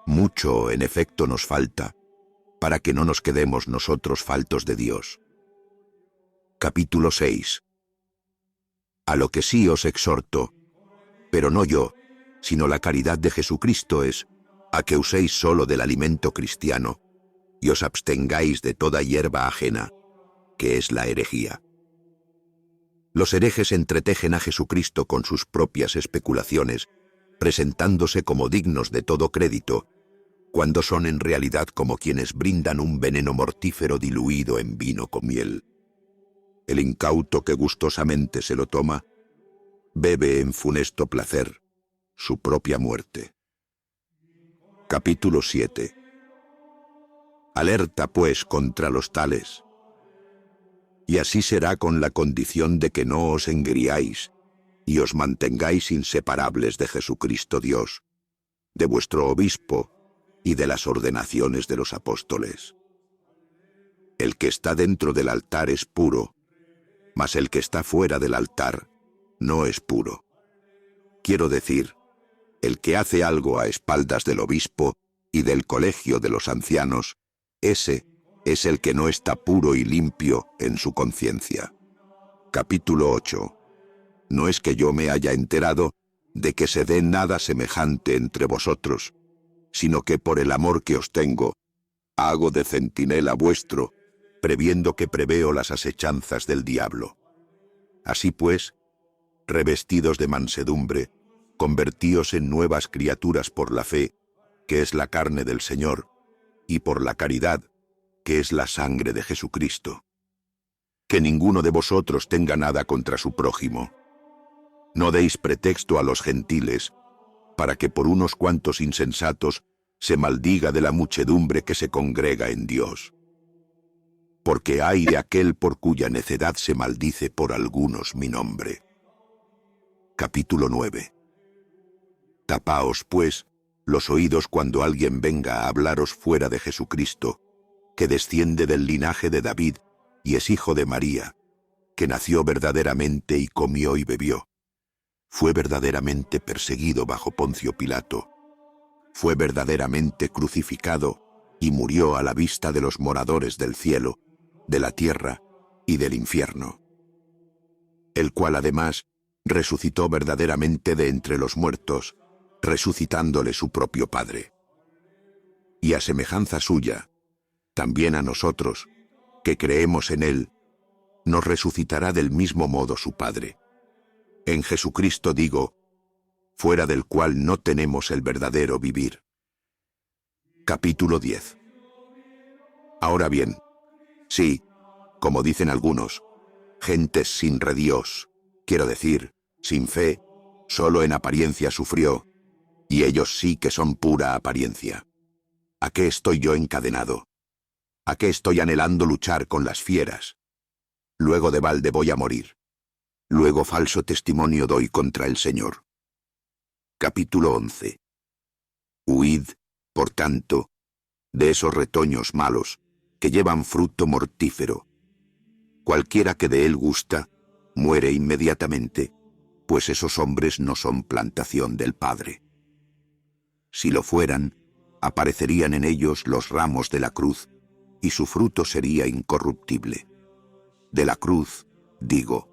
Mucho, en efecto, nos falta, para que no nos quedemos nosotros faltos de Dios. Capítulo 6. A lo que sí os exhorto, pero no yo, sino la caridad de Jesucristo es, a que uséis solo del alimento cristiano, y os abstengáis de toda hierba ajena, que es la herejía. Los herejes entretejen a Jesucristo con sus propias especulaciones, presentándose como dignos de todo crédito, cuando son en realidad como quienes brindan un veneno mortífero diluido en vino con miel. El incauto que gustosamente se lo toma, bebe en funesto placer su propia muerte. Capítulo 7. Alerta, pues, contra los tales. Y así será con la condición de que no os engriáis, y os mantengáis inseparables de Jesucristo Dios, de vuestro obispo y de las ordenaciones de los apóstoles. El que está dentro del altar es puro, mas el que está fuera del altar no es puro. Quiero decir, el que hace algo a espaldas del obispo y del colegio de los ancianos, ese es el que no está puro y limpio en su conciencia. Capítulo 8. No es que yo me haya enterado de que se dé nada semejante entre vosotros, sino que por el amor que os tengo, hago de centinela vuestro, previendo que preveo las asechanzas del diablo. Así pues, revestidos de mansedumbre, convertíos en nuevas criaturas por la fe, que es la carne del Señor, y por la caridad, que es la sangre de Jesucristo. Que ninguno de vosotros tenga nada contra su prójimo. No deis pretexto a los gentiles, para que por unos cuantos insensatos se maldiga de la muchedumbre que se congrega en Dios. Porque hay de aquel por cuya necedad se maldice por algunos mi nombre. Capítulo 9. Tapaos, pues, los oídos cuando alguien venga a hablaros fuera de Jesucristo, que desciende del linaje de David y es hijo de María, que nació verdaderamente y comió y bebió. Fue verdaderamente perseguido bajo Poncio Pilato. Fue verdaderamente crucificado y murió a la vista de los moradores del cielo, de la tierra y del infierno. El cual además resucitó verdaderamente de entre los muertos, resucitándole su propio Padre. Y a semejanza suya, también a nosotros, que creemos en él, nos resucitará del mismo modo su Padre. En Jesucristo digo, fuera del cual no tenemos el verdadero vivir. Capítulo 10. Ahora bien, sí, como dicen algunos, gentes sin redios, quiero decir, sin fe, solo en apariencia sufrió, y ellos sí que son pura apariencia. ¿A qué estoy yo encadenado? ¿A qué estoy anhelando luchar con las fieras? Luego de balde voy a morir. Luego falso testimonio doy contra el Señor. Capítulo 11. Huid, por tanto, de esos retoños malos que llevan fruto mortífero. Cualquiera que de él gusta, muere inmediatamente, pues esos hombres no son plantación del Padre. Si lo fueran, aparecerían en ellos los ramos de la cruz, y su fruto sería incorruptible. De la cruz, digo,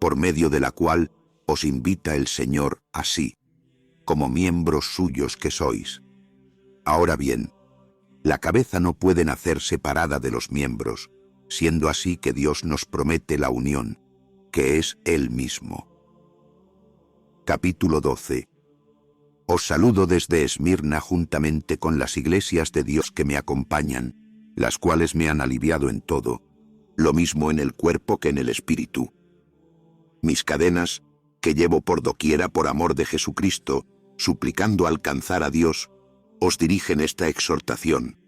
por medio de la cual os invita el Señor así, como miembros suyos que sois. Ahora bien, la cabeza no puede nacer separada de los miembros, siendo así que Dios nos promete la unión, que es Él mismo. Capítulo 12. Os saludo desde Esmirna juntamente con las iglesias de Dios que me acompañan, las cuales me han aliviado en todo, lo mismo en el cuerpo que en el espíritu. Mis cadenas, que llevo por doquiera por amor de Jesucristo, suplicando alcanzar a Dios, os dirigen esta exhortación.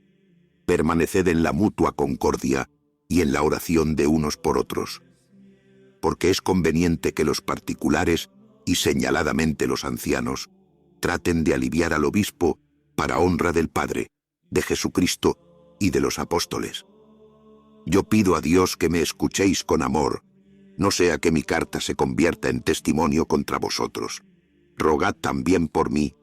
Permaneced en la mutua concordia y en la oración de unos por otros. Porque es conveniente que los particulares, y señaladamente los ancianos, traten de aliviar al obispo para honra del Padre, de Jesucristo y de los apóstoles. Yo pido a Dios que me escuchéis con amor, no sea que mi carta se convierta en testimonio contra vosotros. Rogad también por mí,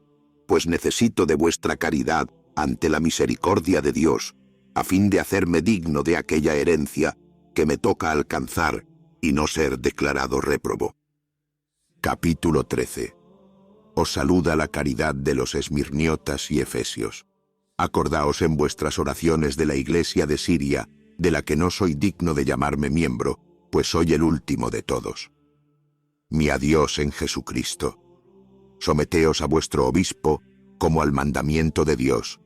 pues necesito de vuestra caridad ante la misericordia de Dios, a fin de hacerme digno de aquella herencia que me toca alcanzar y no ser declarado réprobo. Capítulo 13. Os saluda la caridad de los esmirniotas y efesios. Acordaos en vuestras oraciones de la iglesia de Siria, de la que no soy digno de llamarme miembro, pues soy el último de todos. Mi adiós en Jesucristo. Someteos a vuestro obispo como al mandamiento de Dios,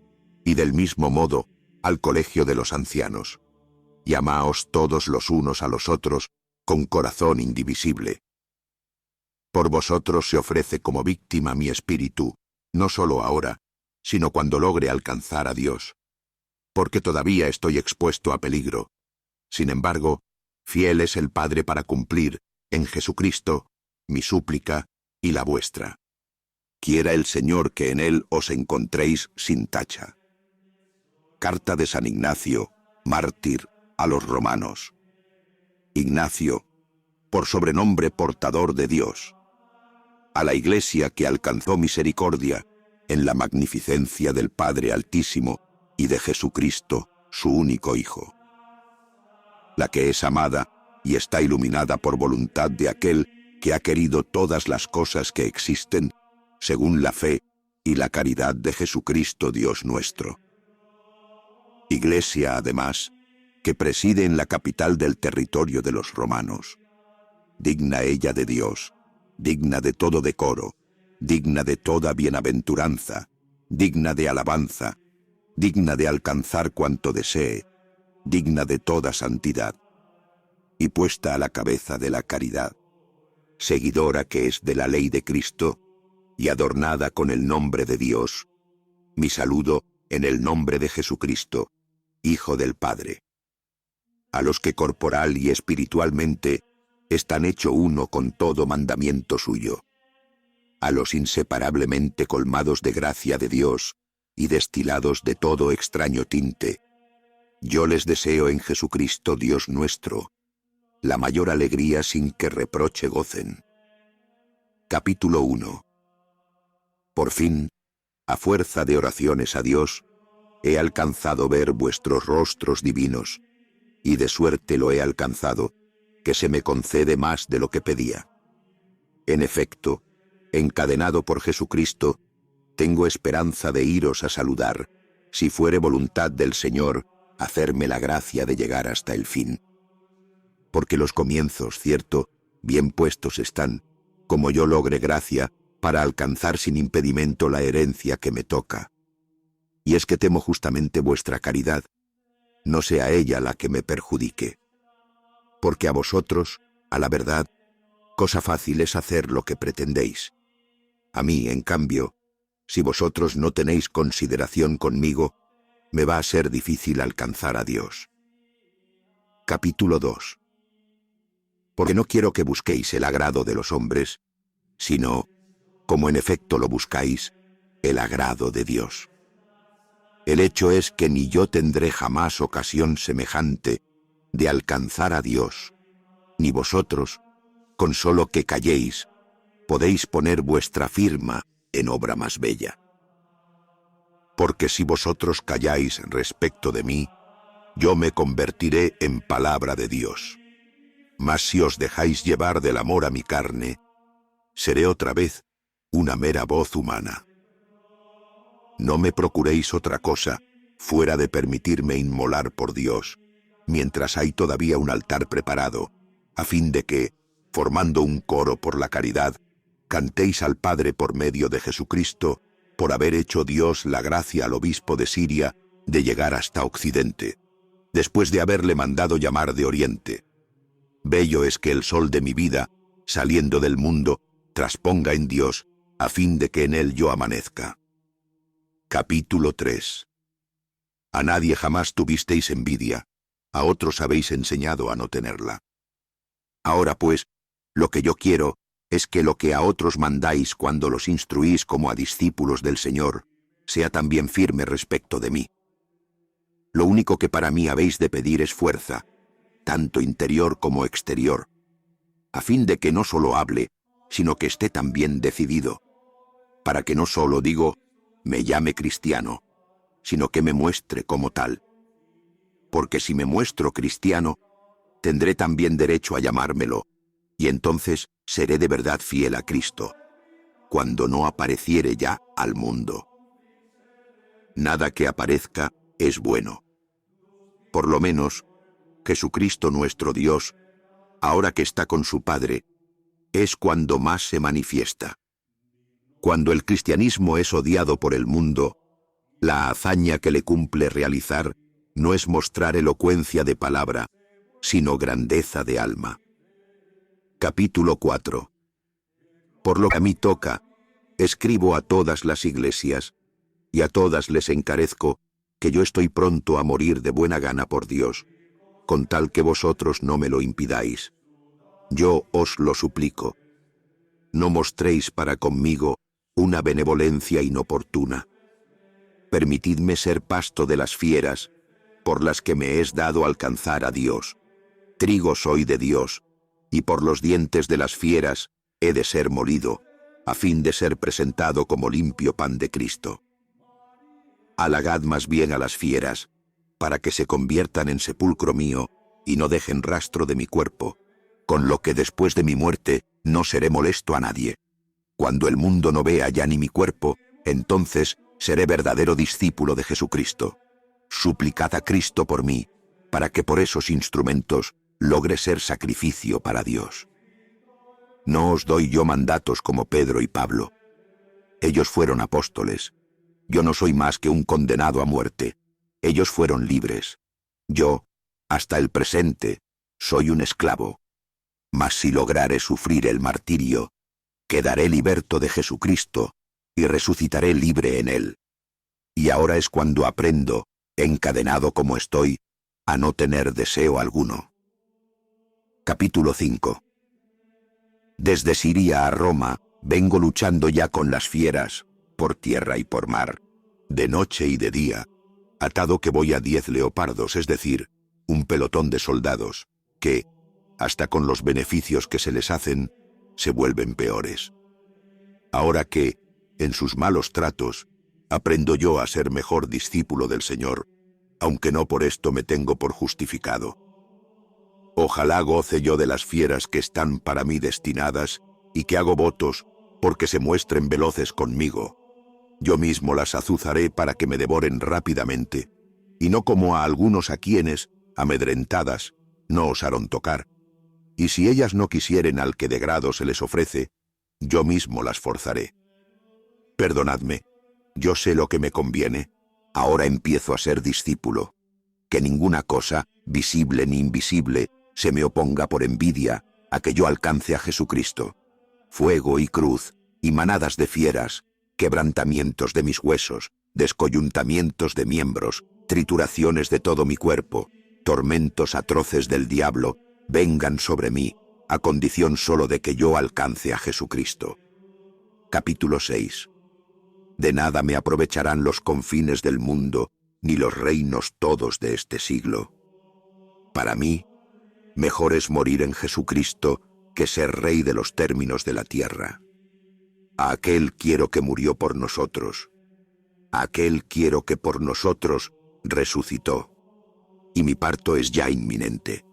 y del mismo modo al colegio de los ancianos. Y amaos todos los unos a los otros con corazón indivisible. Por vosotros se ofrece como víctima mi espíritu, no solo ahora, sino cuando logre alcanzar a Dios. Porque todavía estoy expuesto a peligro. Sin embargo, fiel es el Padre para cumplir, en Jesucristo, mi súplica y la vuestra. Quiera el Señor que en él os encontréis sin tacha. Carta de San Ignacio, mártir, a los romanos. Ignacio, por sobrenombre portador de Dios. A la Iglesia que alcanzó misericordia en la magnificencia del Padre Altísimo y de Jesucristo, su único Hijo. La que es amada y está iluminada por voluntad de aquel que ha querido todas las cosas que existen, según la fe y la caridad de Jesucristo Dios nuestro. Iglesia, además, que preside en la capital del territorio de los romanos. Digna ella de Dios, digna de todo decoro, digna de toda bienaventuranza, digna de alabanza, digna de alcanzar cuanto desee, digna de toda santidad, y puesta a la cabeza de la caridad, seguidora que es de la ley de Cristo, y adornada con el nombre de Dios, mi saludo en el nombre de Jesucristo, Hijo del Padre. A los que corporal y espiritualmente están hecho uno con todo mandamiento suyo. A los inseparablemente colmados de gracia de Dios y destilados de todo extraño tinte, yo les deseo en Jesucristo Dios nuestro, la mayor alegría sin que reproche gocen. Capítulo 1. Por fin, a fuerza de oraciones a Dios, he alcanzado ver vuestros rostros divinos, y de suerte lo he alcanzado, que se me concede más de lo que pedía. En efecto, encadenado por Jesucristo, tengo esperanza de iros a saludar, si fuere voluntad del Señor, hacerme la gracia de llegar hasta el fin. Porque los comienzos, cierto, bien puestos están, como yo logre gracia, para alcanzar sin impedimento la herencia que me toca. Y es que temo justamente vuestra caridad, no sea ella la que me perjudique. Porque a vosotros, a la verdad, cosa fácil es hacer lo que pretendéis. A mí, en cambio, si vosotros no tenéis consideración conmigo, me va a ser difícil alcanzar a Dios. Capítulo 2. Porque no quiero que busquéis el agrado de los hombres, sino, como en efecto lo buscáis, el agrado de Dios. El hecho es que ni yo tendré jamás ocasión semejante de alcanzar a Dios, ni vosotros, con solo que calléis, podéis poner vuestra firma en obra más bella. Porque si vosotros calláis respecto de mí, yo me convertiré en palabra de Dios. Mas si os dejáis llevar del amor a mi carne, seré otra vez una mera voz humana. No me procuréis otra cosa, fuera de permitirme inmolar por Dios, mientras hay todavía un altar preparado, a fin de que, formando un coro por la caridad, cantéis al Padre por medio de Jesucristo, por haber hecho Dios la gracia al obispo de Siria de llegar hasta Occidente, después de haberle mandado llamar de Oriente. Bello es que el sol de mi vida, saliendo del mundo, trasponga en Dios, a fin de que en él yo amanezca. Capítulo 3. A nadie jamás tuvisteis envidia, a otros habéis enseñado a no tenerla. Ahora pues, lo que yo quiero es que lo que a otros mandáis cuando los instruís como a discípulos del Señor, sea también firme respecto de mí. Lo único que para mí habéis de pedir es fuerza, tanto interior como exterior, a fin de que no solo hable, sino que esté también decidido, para que no solo, digo, me llame cristiano, sino que me muestre como tal. Porque si me muestro cristiano, tendré también derecho a llamármelo, y entonces seré de verdad fiel a Cristo, cuando no apareciere ya al mundo. Nada que aparezca es bueno. Por lo menos, Jesucristo nuestro Dios, ahora que está con su Padre, es cuando más se manifiesta. Cuando el cristianismo es odiado por el mundo, la hazaña que le cumple realizar no es mostrar elocuencia de palabra, sino grandeza de alma. Capítulo 4. Por lo que a mí toca, escribo a todas las iglesias, y a todas les encarezco que yo estoy pronto a morir de buena gana por Dios, con tal que vosotros no me lo impidáis. Yo os lo suplico. No mostréis para conmigo una benevolencia inoportuna. Permitidme ser pasto de las fieras, por las que me es dado alcanzar a Dios. Trigo soy de Dios, y por los dientes de las fieras he de ser molido, a fin de ser presentado como limpio pan de Cristo. Halagad más bien a las fieras, para que se conviertan en sepulcro mío, y no dejen rastro de mi cuerpo, con lo que después de mi muerte no seré molesto a nadie. Cuando el mundo no vea ya ni mi cuerpo, entonces seré verdadero discípulo de Jesucristo. Suplicad a Cristo por mí, para que por esos instrumentos logre ser sacrificio para Dios. No os doy yo mandatos como Pedro y Pablo. Ellos fueron apóstoles. Yo no soy más que un condenado a muerte. Ellos fueron libres. Yo, hasta el presente, soy un esclavo. Mas si lograre sufrir el martirio, quedaré liberto de Jesucristo y resucitaré libre en él. Y ahora es cuando aprendo, encadenado como estoy, a no tener deseo alguno. Capítulo 5. Desde Siria a Roma vengo luchando ya con las fieras, por tierra y por mar, de noche y de día, atado que voy a 10 leopardos, es decir, un pelotón de soldados, que, hasta con los beneficios que se les hacen, se vuelven peores. Ahora que, en sus malos tratos, aprendo yo a ser mejor discípulo del Señor, aunque no por esto me tengo por justificado. Ojalá goce yo de las fieras que están para mí destinadas y que hago votos porque se muestren veloces conmigo. Yo mismo las azuzaré para que me devoren rápidamente, y no como a algunos a quienes, amedrentadas, no osaron tocar. Y si ellas no quisieren al que de grado se les ofrece, yo mismo las forzaré. Perdonadme, yo sé lo que me conviene, ahora empiezo a ser discípulo. Que ninguna cosa, visible ni invisible, se me oponga por envidia a que yo alcance a Jesucristo. Fuego y cruz, y manadas de fieras, quebrantamientos de mis huesos, descoyuntamientos de miembros, trituraciones de todo mi cuerpo, tormentos atroces del diablo, vengan sobre mí, a condición solo de que yo alcance a Jesucristo. Capítulo 6. De nada me aprovecharán los confines del mundo, ni los reinos todos de este siglo. Para mí, mejor es morir en Jesucristo que ser rey de los términos de la tierra. A aquel quiero que murió por nosotros. A aquel quiero que por nosotros resucitó. Y mi parto es ya inminente.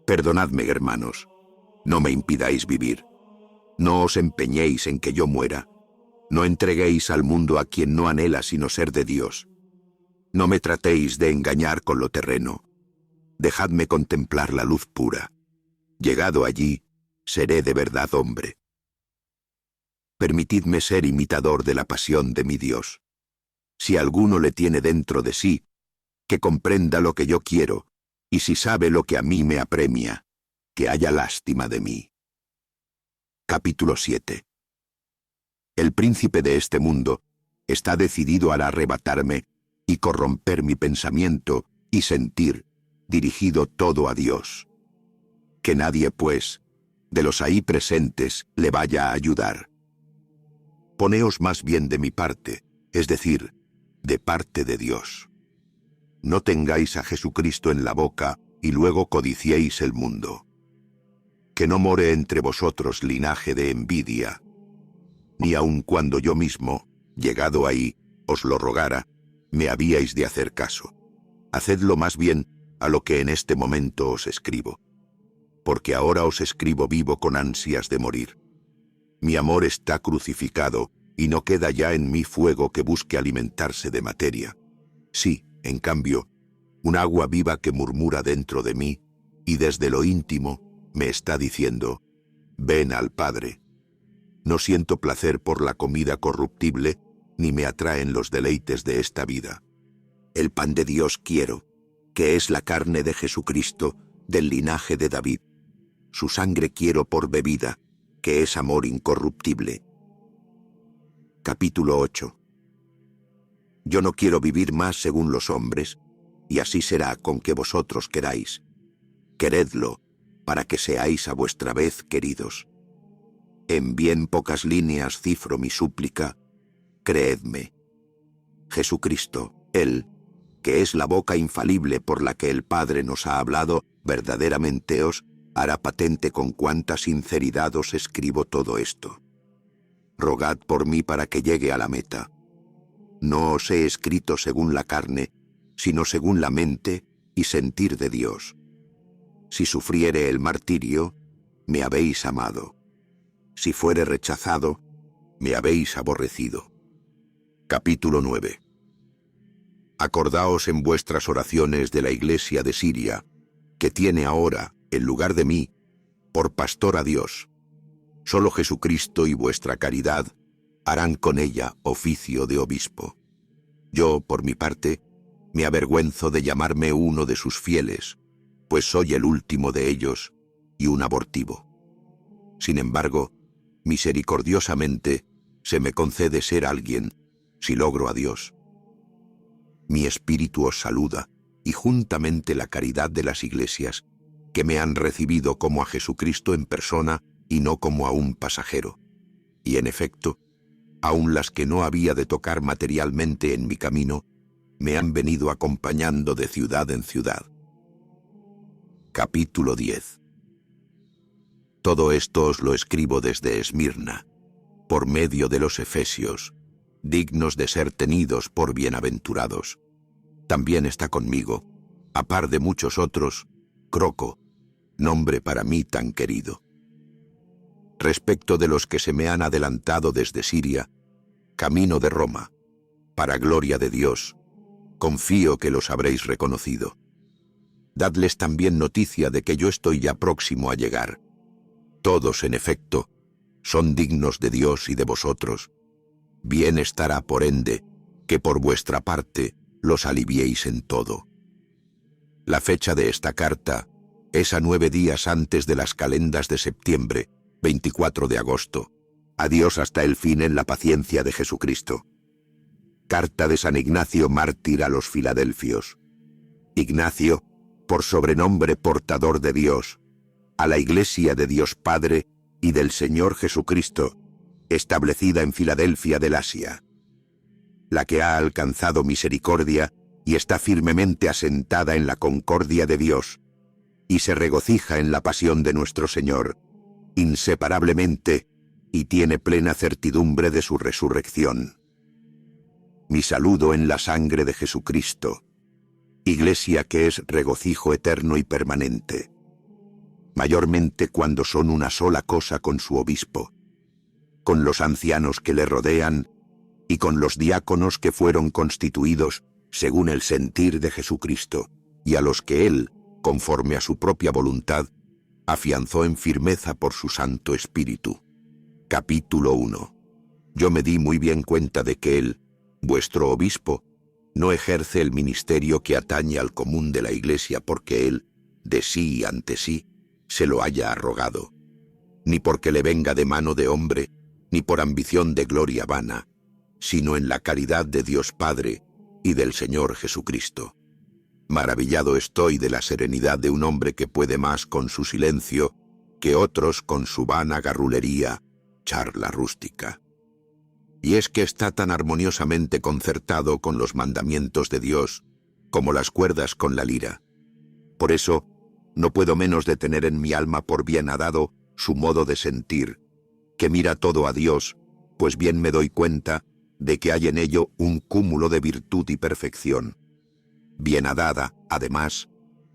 Perdonadme, hermanos, no me impidáis vivir. No os empeñéis en que yo muera. No entreguéis al mundo a quien no anhela sino ser de Dios. No me tratéis de engañar con lo terreno. Dejadme contemplar la luz pura. Llegado allí, seré de verdad hombre. Permitidme ser imitador de la pasión de mi Dios. Si alguno le tiene dentro de sí, que comprenda lo que yo quiero, y si sabe lo que a mí me apremia, que haya lástima de mí. Capítulo 7. El príncipe de este mundo está decidido a arrebatarme y corromper mi pensamiento y sentir, dirigido todo a Dios. Que nadie, pues, de los ahí presentes, le vaya a ayudar. Poneos más bien de mi parte, es decir, de parte de Dios. No tengáis a Jesucristo en la boca y luego codiciéis el mundo. Que no more entre vosotros linaje de envidia, ni aun cuando yo mismo, llegado ahí, os lo rogara, me habíais de hacer caso. Hacedlo más bien a lo que en este momento os escribo. Porque ahora os escribo vivo con ansias de morir. Mi amor está crucificado, y no queda ya en mí fuego que busque alimentarse de materia. Sí, en cambio, un agua viva que murmura dentro de mí, y desde lo íntimo me está diciendo, ven al Padre. No siento placer por la comida corruptible, ni me atraen los deleites de esta vida. El pan de Dios quiero, que es la carne de Jesucristo, del linaje de David. Su sangre quiero por bebida, que es amor incorruptible. Capítulo 8. Yo no quiero vivir más según los hombres, y así será con que vosotros queráis. Queredlo, para que seáis a vuestra vez queridos. En bien pocas líneas cifro mi súplica, creedme. Jesucristo, Él, que es la boca infalible por la que el Padre nos ha hablado, verdaderamente os hará patente con cuánta sinceridad os escribo todo esto. Rogad por mí para que llegue a la meta. No os he escrito según la carne, sino según la mente y sentir de Dios. Si sufriere el martirio, me habéis amado. Si fuere rechazado, me habéis aborrecido. Capítulo 9. Acordaos en vuestras oraciones de la iglesia de Siria, que tiene ahora, en lugar de mí, por pastor a Dios. Solo Jesucristo y vuestra caridad harán con ella oficio de obispo. Yo, por mi parte, me avergüenzo de llamarme uno de sus fieles, pues soy el último de ellos y un abortivo. Sin embargo, misericordiosamente se me concede ser alguien, si logro a Dios. Mi espíritu os saluda, y juntamente la caridad de las iglesias, que me han recibido como a Jesucristo en persona y no como a un pasajero. Y en efecto, aun las que no había de tocar materialmente en mi camino, me han venido acompañando de ciudad en ciudad. Capítulo 10. Todo esto os lo escribo desde Esmirna, por medio de los efesios, dignos de ser tenidos por bienaventurados. También está conmigo, a par de muchos otros, Croco, nombre para mí tan querido. Respecto de los que se me han adelantado desde Siria, camino de Roma, para gloria de Dios, confío que los habréis reconocido. Dadles también noticia de que yo estoy ya próximo a llegar. Todos, en efecto, son dignos de Dios y de vosotros. Bien estará, por ende, que por vuestra parte los aliviéis en todo. La fecha de esta carta es a 9 días antes de las calendas de septiembre, 24 de agosto. Adiós hasta el fin en la paciencia de Jesucristo. Carta de San Ignacio mártir a los Filadelfios. Ignacio, por sobrenombre portador de Dios, a la Iglesia de Dios Padre y del Señor Jesucristo, establecida en Filadelfia del Asia, la que ha alcanzado misericordia y está firmemente asentada en la concordia de Dios, y se regocija en la pasión de nuestro Señor, inseparablemente, y tiene plena certidumbre de su resurrección. Mi saludo en la sangre de Jesucristo, Iglesia que es regocijo eterno y permanente, mayormente cuando son una sola cosa con su obispo, con los ancianos que le rodean y con los diáconos que fueron constituidos según el sentir de Jesucristo, y a los que él, conforme a su propia voluntad, afianzó en firmeza por su Santo Espíritu. Capítulo 1. Yo me di muy bien cuenta de que él, vuestro obispo, no ejerce el ministerio que atañe al común de la Iglesia porque él, de sí y ante sí, se lo haya arrogado, ni porque le venga de mano de hombre, ni por ambición de gloria vana, sino en la caridad de Dios Padre y del Señor Jesucristo. Maravillado estoy de la serenidad de un hombre que puede más con su silencio que otros con su vana garrulería, charla rústica. Y es que está tan armoniosamente concertado con los mandamientos de Dios como las cuerdas con la lira. Por eso, no puedo menos de tener en mi alma por bienadado su modo de sentir, que mira todo a Dios, pues bien me doy cuenta de que hay en ello un cúmulo de virtud y perfección. Bienadada, además,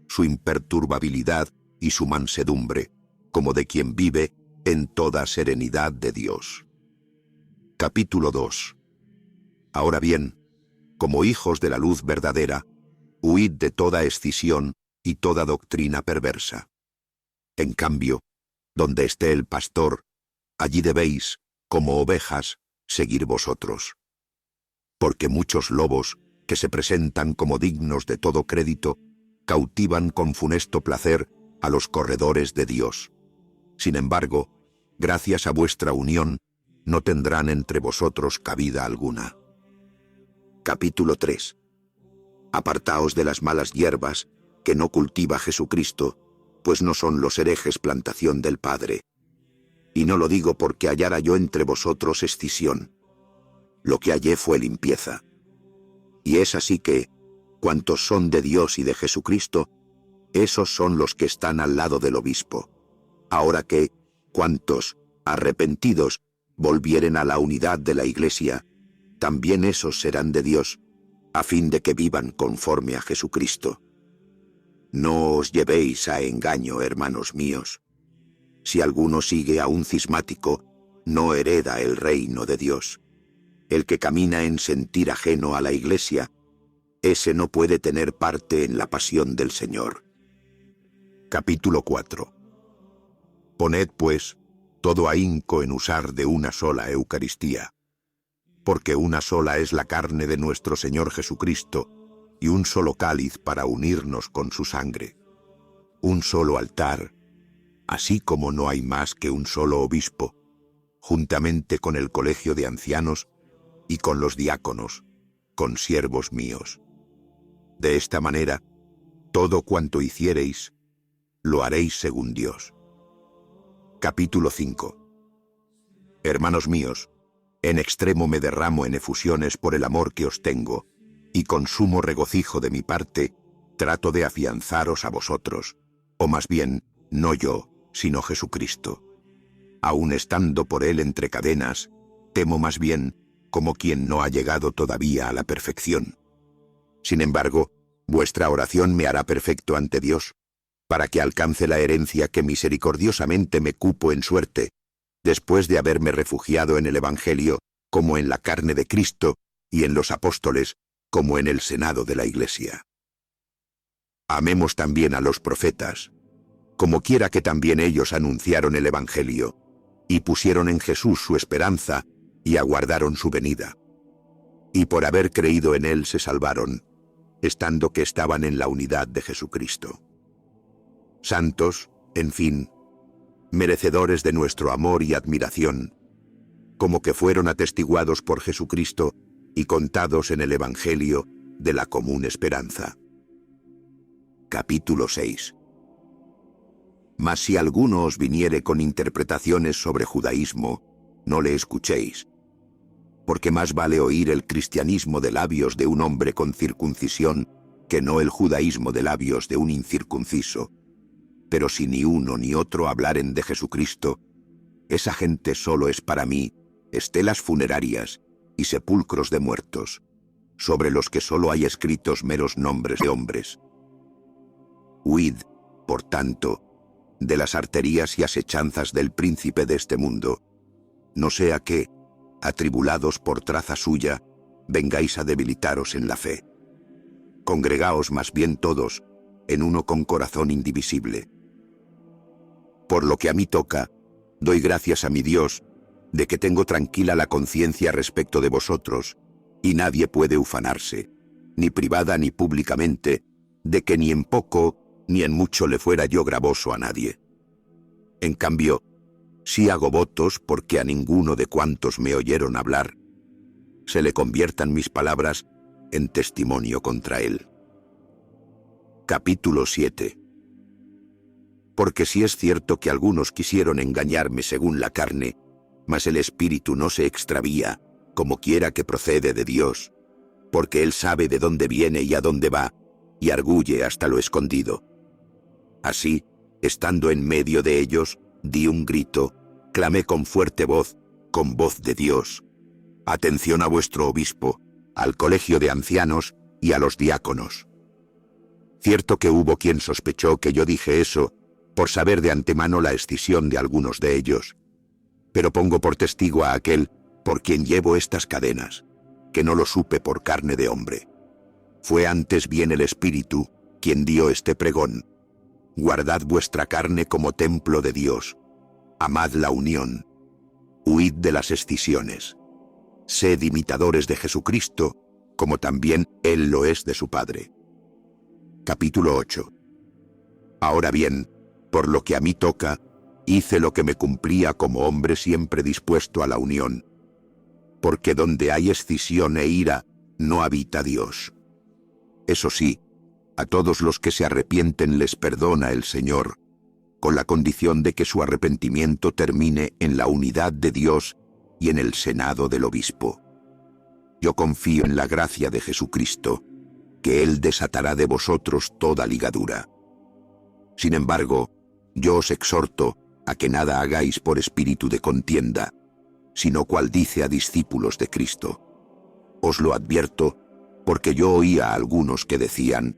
su imperturbabilidad y su mansedumbre, como de quien vive en toda serenidad de Dios. Capítulo 2. Ahora bien, como hijos de la luz verdadera, huid de toda escisión y toda doctrina perversa. En cambio, donde esté el pastor, allí debéis, como ovejas, seguir vosotros. Porque muchos lobos, que se presentan como dignos de todo crédito, cautivan con funesto placer a los corredores de Dios. Sin embargo, gracias a vuestra unión, no tendrán entre vosotros cabida alguna. Capítulo 3. Apartaos de las malas hierbas, que no cultiva Jesucristo, pues no son los herejes plantación del Padre. Y no lo digo porque hallara yo entre vosotros escisión. Lo que hallé fue limpieza. Y es así que, cuantos son de Dios y de Jesucristo, esos son los que están al lado del obispo. Ahora que, cuantos, arrepentidos, volvieren a la unidad de la Iglesia, también esos serán de Dios, a fin de que vivan conforme a Jesucristo. No os llevéis a engaño, hermanos míos. Si alguno sigue a un cismático, no hereda el reino de Dios. El que camina en sentir ajeno a la Iglesia, ese no puede tener parte en la pasión del Señor. Capítulo 4. Poned, pues, todo ahínco en usar de una sola Eucaristía, porque una sola es la carne de nuestro Señor Jesucristo, y un solo cáliz para unirnos con su sangre. Un solo altar, así como no hay más que un solo obispo, juntamente con el colegio de ancianos y con los diáconos, consiervos míos. De esta manera, todo cuanto hiciereis, lo haréis según Dios. Capítulo 5. Hermanos míos, en extremo me derramo en efusiones por el amor que os tengo, y con sumo regocijo de mi parte, trato de afianzaros a vosotros, o más bien, no yo, sino Jesucristo. Aun estando por él entre cadenas, temo más bien como quien no ha llegado todavía a la perfección. Sin embargo, vuestra oración me hará perfecto ante Dios, para que alcance la herencia que misericordiosamente me cupo en suerte, después de haberme refugiado en el Evangelio, como en la carne de Cristo, y en los apóstoles, como en el senado de la Iglesia. Amemos también a los profetas, como quiera que también ellos anunciaron el Evangelio, y pusieron en Jesús su esperanza, y aguardaron su venida. Y por haber creído en él se salvaron, estando que estaban en la unidad de Jesucristo. Santos, en fin, merecedores de nuestro amor y admiración, como que fueron atestiguados por Jesucristo y contados en el Evangelio de la común esperanza. Capítulo 6. Mas si alguno os viniere con interpretaciones sobre judaísmo, no le escuchéis, porque más vale oír el cristianismo de labios de un hombre con circuncisión que no el judaísmo de labios de un incircunciso. Pero si ni uno ni otro hablaren de Jesucristo, esa gente solo es para mí estelas funerarias y sepulcros de muertos, sobre los que solo hay escritos meros nombres de hombres. Huid, por tanto, de las arterías y asechanzas del príncipe de este mundo, no sea que, atribulados por traza suya, vengáis a debilitaros en la fe. Congregaos más bien todos, en uno con corazón indivisible. Por lo que a mí toca, doy gracias a mi Dios, de que tengo tranquila la conciencia respecto de vosotros, y nadie puede ufanarse, ni privada ni públicamente, de que ni en poco ni en mucho le fuera yo gravoso a nadie. En cambio, sí hago votos porque a ninguno de cuantos me oyeron hablar, se le conviertan mis palabras en testimonio contra él. Capítulo 7. Porque si es cierto que algunos quisieron engañarme según la carne, mas el espíritu no se extravía, como quiera que procede de Dios, porque él sabe de dónde viene y a dónde va, y arguye hasta lo escondido. Así, estando en medio de ellos, di un grito, clamé con fuerte voz, con voz de Dios. Atención a vuestro obispo, al colegio de ancianos y a los diáconos. Cierto que hubo quien sospechó que yo dije eso, por saber de antemano la escisión de algunos de ellos. Pero pongo por testigo a aquel por quien llevo estas cadenas, que no lo supe por carne de hombre. Fue antes bien el Espíritu quien dio este pregón. Guardad vuestra carne como templo de Dios. Amad la unión. Huid de las escisiones. Sed imitadores de Jesucristo, como también Él lo es de su Padre. Capítulo 8. Ahora bien, por lo que a mí toca, hice lo que me cumplía como hombre siempre dispuesto a la unión. Porque donde hay escisión e ira, no habita Dios. Eso sí, a todos los que se arrepienten les perdona el Señor, con la condición de que su arrepentimiento termine en la unidad de Dios y en el senado del obispo. Yo confío en la gracia de Jesucristo, que Él desatará de vosotros toda ligadura. Sin embargo, yo os exhorto a que nada hagáis por espíritu de contienda, sino cual dice a discípulos de Cristo. Os lo advierto, porque yo oía a algunos que decían: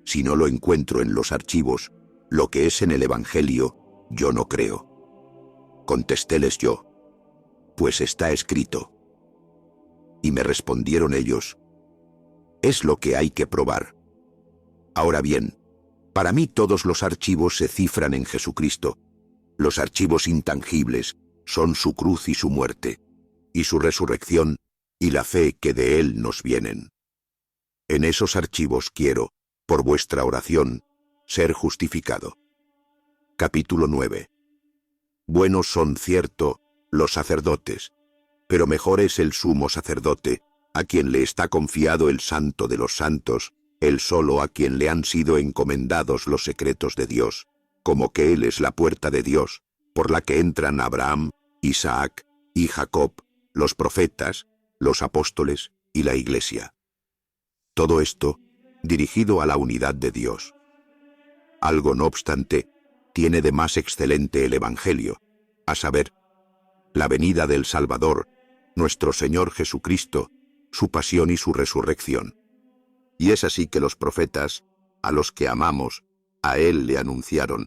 si no lo encuentro en los archivos, lo que es en el Evangelio, yo no creo. Contestéles yo: pues está escrito. Y me respondieron ellos: es lo que hay que probar. Ahora bien, para mí todos los archivos se cifran en Jesucristo. Los archivos intangibles son su cruz y su muerte, y su resurrección, y la fe que de Él nos vienen. En esos archivos quiero, por vuestra oración, ser justificado. Capítulo 9. Buenos son, cierto, los sacerdotes, pero mejor es el sumo sacerdote, a quien le está confiado el santo de los santos, el solo a quien le han sido encomendados los secretos de Dios, como que Él es la puerta de Dios, por la que entran Abraham, Isaac y Jacob, los profetas, los apóstoles y la Iglesia. Todo esto dirigido a la unidad de Dios. Algo, no obstante, tiene de más excelente el Evangelio, a saber, la venida del Salvador, nuestro Señor Jesucristo, su pasión y su resurrección. Y es así que los profetas, a los que amamos, a Él le anunciaron.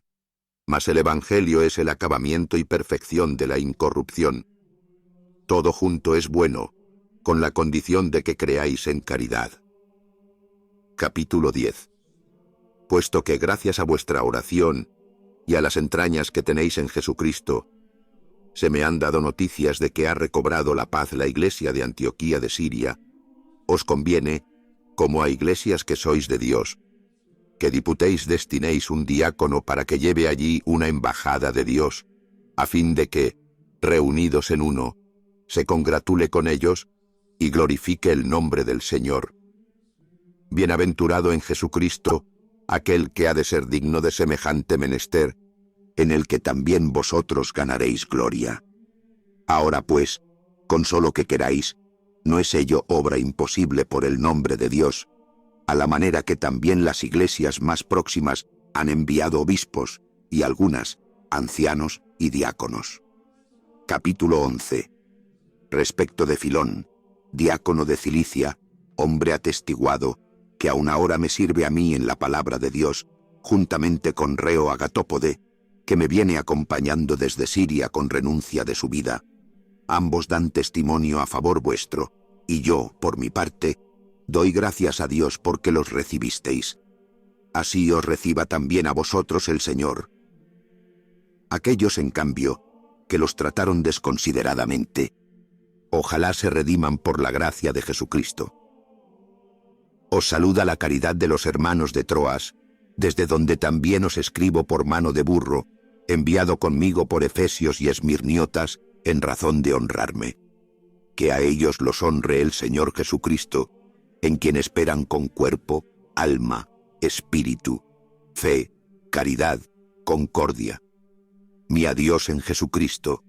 Mas el Evangelio es el acabamiento y perfección de la incorrupción. Todo junto es bueno, con la condición de que creáis en caridad. Capítulo 10. Puesto que gracias a vuestra oración y a las entrañas que tenéis en Jesucristo, se me han dado noticias de que ha recobrado la paz la iglesia de Antioquía de Siria, os conviene, como a iglesias que sois de Dios, que destinéis un diácono para que lleve allí una embajada de Dios, a fin de que, reunidos en uno, se congratule con ellos y glorifique el nombre del Señor. Bienaventurado en Jesucristo, aquel que ha de ser digno de semejante menester, en el que también vosotros ganaréis gloria. Ahora pues, con solo que queráis, ¿no es ello obra imposible por el nombre de Dios? A la manera que también las iglesias más próximas han enviado obispos, y algunas, ancianos y diáconos. Capítulo 11. Respecto de Filón, diácono de Cilicia, hombre atestiguado, que aun ahora me sirve a mí en la palabra de Dios, juntamente con Reo Agatópode, que me viene acompañando desde Siria con renuncia de su vida. Ambos dan testimonio a favor vuestro, y yo, por mi parte, doy gracias a Dios porque los recibisteis. Así os reciba también a vosotros el Señor. Aquellos, en cambio, que los trataron desconsideradamente, ojalá se rediman por la gracia de Jesucristo. Os saluda la caridad de los hermanos de Troas, desde donde también os escribo por mano de burro, enviado conmigo por efesios y esmirniotas, en razón de honrarme. Que a ellos los honre el Señor Jesucristo, en quien esperan con cuerpo, alma, espíritu, fe, caridad, concordia. Mi adiós en Jesucristo,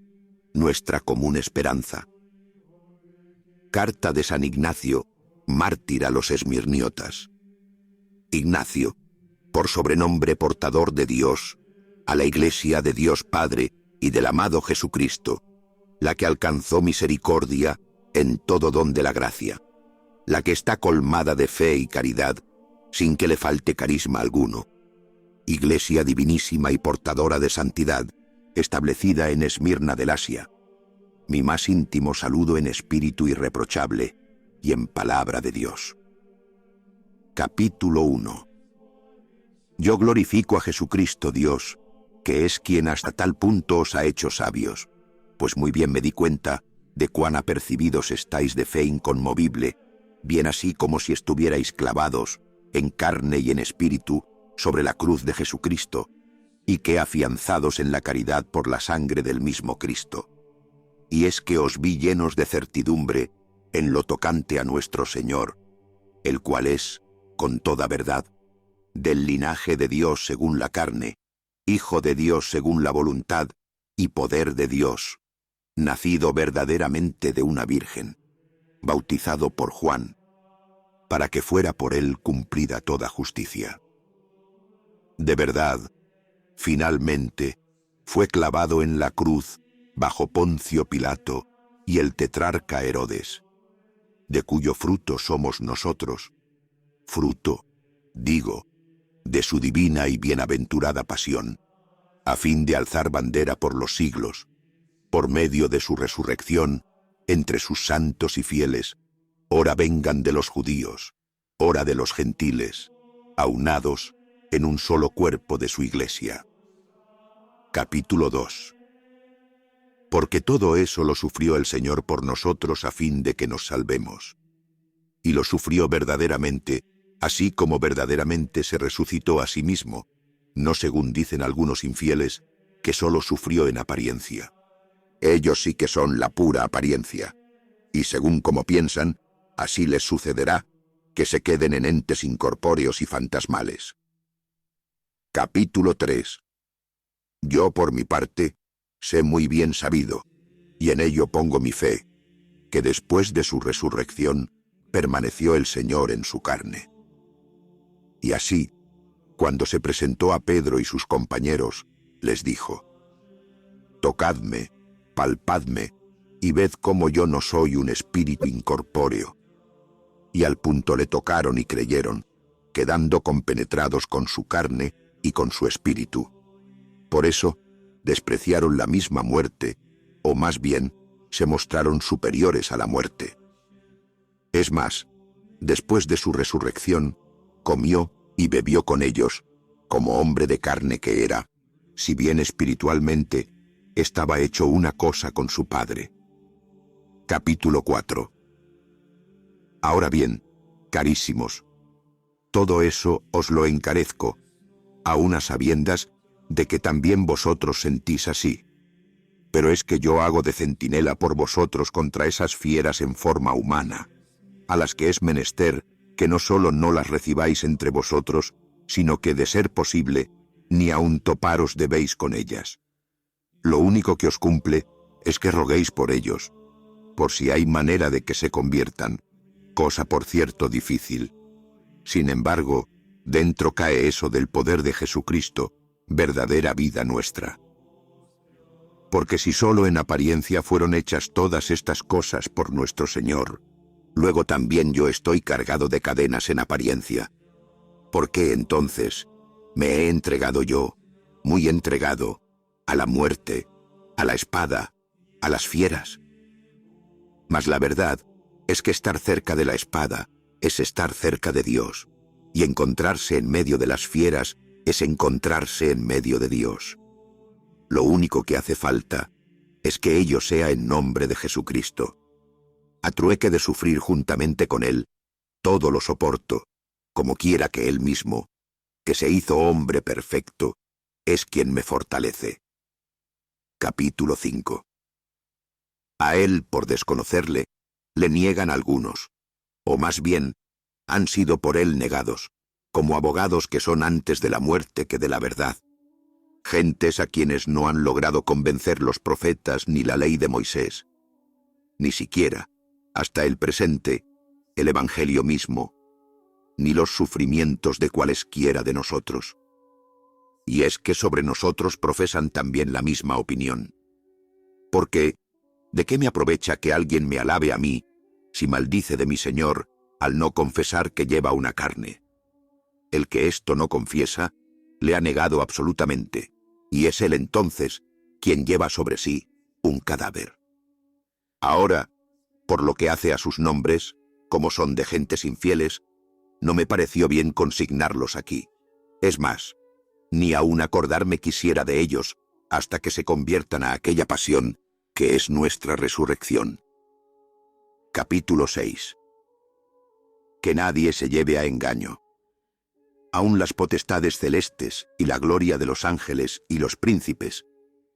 nuestra común esperanza. Carta de San Ignacio, mártir a los esmirniotas. Ignacio, por sobrenombre portador de Dios, a la Iglesia de Dios Padre y del amado Jesucristo, la que alcanzó misericordia en todo don de la gracia, la que está colmada de fe y caridad, sin que le falte carisma alguno. Iglesia divinísima y portadora de santidad, establecida en Esmirna del Asia. Mi más íntimo saludo en espíritu irreprochable y en palabra de Dios. Capítulo 1. Yo glorifico a Jesucristo Dios, que es quien hasta tal punto os ha hecho sabios, pues muy bien me di cuenta de cuán apercibidos estáis de fe inconmovible, bien así como si estuvierais clavados, en carne y en espíritu, sobre la cruz de Jesucristo, y que afianzados en la caridad por la sangre del mismo Cristo. Y es que os vi llenos de certidumbre en lo tocante a nuestro Señor, el cual es, con toda verdad, del linaje de Dios según la carne, Hijo de Dios según la voluntad y poder de Dios, nacido verdaderamente de una virgen, bautizado por Juan, para que fuera por él cumplida toda justicia. De verdad, finalmente, fue clavado en la cruz bajo Poncio Pilato y el tetrarca Herodes, de cuyo fruto somos nosotros, fruto, digo, de su divina y bienaventurada pasión, a fin de alzar bandera por los siglos, por medio de su resurrección, entre sus santos y fieles, ora vengan de los judíos, ora de los gentiles, aunados en un solo cuerpo de su iglesia. Capítulo 2. Porque todo eso lo sufrió el Señor por nosotros a fin de que nos salvemos. Y lo sufrió verdaderamente, así como verdaderamente se resucitó a sí mismo, no según dicen algunos infieles, que solo sufrió en apariencia. Ellos sí que son la pura apariencia, y según como piensan, así les sucederá, que se queden en entes incorpóreos y fantasmales. Capítulo 3. Yo, por mi parte, sé muy bien sabido, y en ello pongo mi fe, que después de su resurrección, permaneció el Señor en su carne. Y así, Cuando se presentó a Pedro y sus compañeros, les dijo: «Tocadme, palpadme, y ved cómo yo no soy un espíritu incorpóreo». Y al punto le tocaron y creyeron, quedando compenetrados con su carne y con su espíritu. Por eso, despreciaron la misma muerte, o más bien, se mostraron superiores a la muerte. Es más, después de su resurrección, comió y bebió con ellos, como hombre de carne que era, si bien espiritualmente estaba hecho una cosa con su Padre. Capítulo 4. Ahora bien, carísimos, todo eso os lo encarezco, aun a sabiendas de que también vosotros sentís así. Pero es que yo hago de centinela por vosotros contra esas fieras en forma humana, a las que es menester que no solo no las recibáis entre vosotros, sino que, de ser posible, ni aun toparos debéis con ellas. Lo único que os cumple es que roguéis por ellos, por si hay manera de que se conviertan, cosa por cierto difícil. Sin embargo, dentro cae eso del poder de Jesucristo, verdadera vida nuestra. Porque si solo en apariencia fueron hechas todas estas cosas por nuestro Señor, luego también yo estoy cargado de cadenas en apariencia. ¿Por qué entonces me he entregado yo, muy entregado, a la muerte, a la espada, a las fieras? Mas la verdad es que estar cerca de la espada es estar cerca de Dios, y encontrarse en medio de las fieras es encontrarse en medio de Dios. Lo único que hace falta es que ello sea en nombre de Jesucristo. A trueque de sufrir juntamente con Él, todo lo soporto, como quiera que Él mismo, que se hizo hombre perfecto, es quien me fortalece. Capítulo 5. A Él, por desconocerle, le niegan algunos, o más bien, han sido por Él negados, como abogados que son antes de la muerte que de la verdad. Gentes a quienes no han logrado convencer los profetas ni la ley de Moisés, ni siquiera, hasta el presente, el Evangelio mismo, ni los sufrimientos de cualesquiera de nosotros. Y es que sobre nosotros profesan también la misma opinión. Porque, ¿de qué me aprovecha que alguien me alabe a mí, si maldice de mi Señor, al no confesar que lleva una carne? El que esto no confiesa, le ha negado absolutamente, y es él entonces quien lleva sobre sí un cadáver. Ahora, por lo que hace a sus nombres, como son de gentes infieles, no me pareció bien consignarlos aquí. Es más, ni aun acordarme quisiera de ellos hasta que se conviertan a aquella pasión que es nuestra resurrección. Capítulo 6. Que nadie se lleve a engaño. Aun las potestades celestes y la gloria de los ángeles y los príncipes,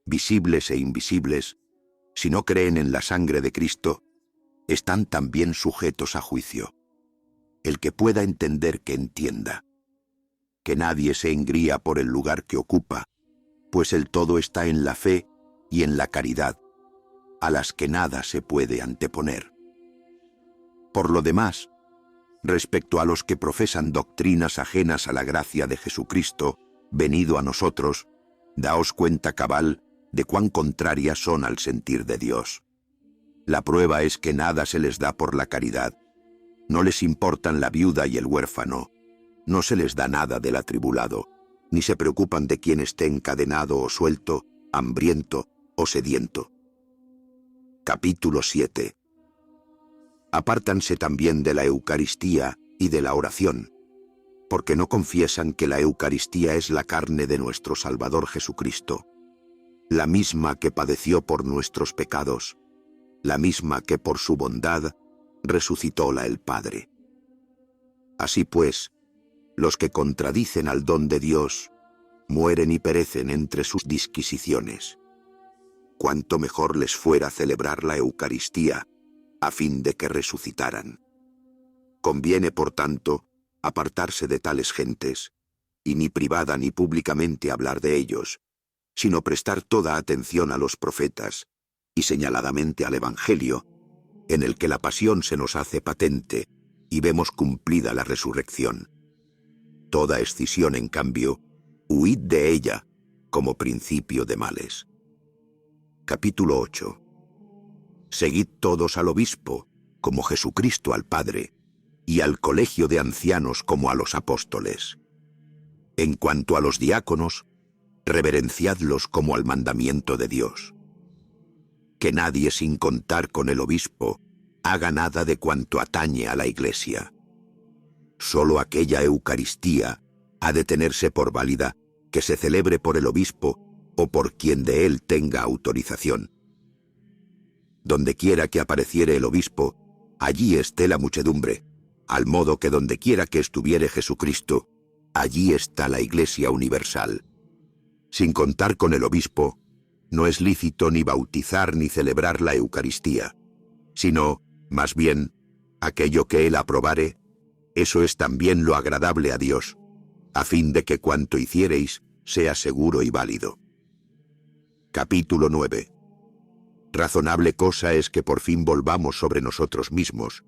visibles e invisibles, si no creen en la sangre de Cristo, están también sujetos a juicio. El que pueda entender que entienda. Que nadie se engría por el lugar que ocupa, pues el todo está en la fe y en la caridad, a las que nada se puede anteponer. Por lo demás, respecto a los que profesan doctrinas ajenas a la gracia de Jesucristo, venido a nosotros, daos cuenta cabal de cuán contrarias son al sentir de Dios. La prueba es que nada se les da por la caridad. No les importan la viuda y el huérfano, no se les da nada del atribulado, ni se preocupan de quien esté encadenado o suelto, hambriento o sediento. Capítulo 7. Apártanse también de la Eucaristía y de la oración, porque no confiesan que la Eucaristía es la carne de nuestro Salvador Jesucristo, la misma que padeció por nuestros pecados, la misma que por su bondad resucitóla el Padre. Así pues, los que contradicen al don de Dios mueren y perecen entre sus disquisiciones. Cuánto mejor les fuera celebrar la Eucaristía, a fin de que resucitaran. Conviene, por tanto, apartarse de tales gentes, y ni privada ni públicamente hablar de ellos, sino prestar toda atención a los profetas, y señaladamente al Evangelio, en el que la pasión se nos hace patente, y vemos cumplida la resurrección. toda escisión, en cambio, huid de ella como principio de males. Capítulo 8. Seguid todos al obispo, como Jesucristo al Padre, y al colegio de ancianos como a los apóstoles. En cuanto a los diáconos, reverenciadlos como al mandamiento de Dios. Que nadie, sin contar con el obispo, haga nada de cuanto atañe a la Iglesia. Solo aquella Eucaristía ha de tenerse por válida que se celebre por el obispo o por quien de él tenga autorización. Donde quiera que apareciere el obispo, allí esté la muchedumbre, al modo que donde quiera que estuviere Jesucristo, allí está la Iglesia universal. Sin contar con el obispo, no es lícito ni bautizar ni celebrar la Eucaristía, sino, más bien, aquello que él aprobare, eso es también lo agradable a Dios, a fin de que cuanto hiciereis sea seguro y válido. Capítulo 9. Razonable cosa es que por fin volvamos sobre nosotros mismos,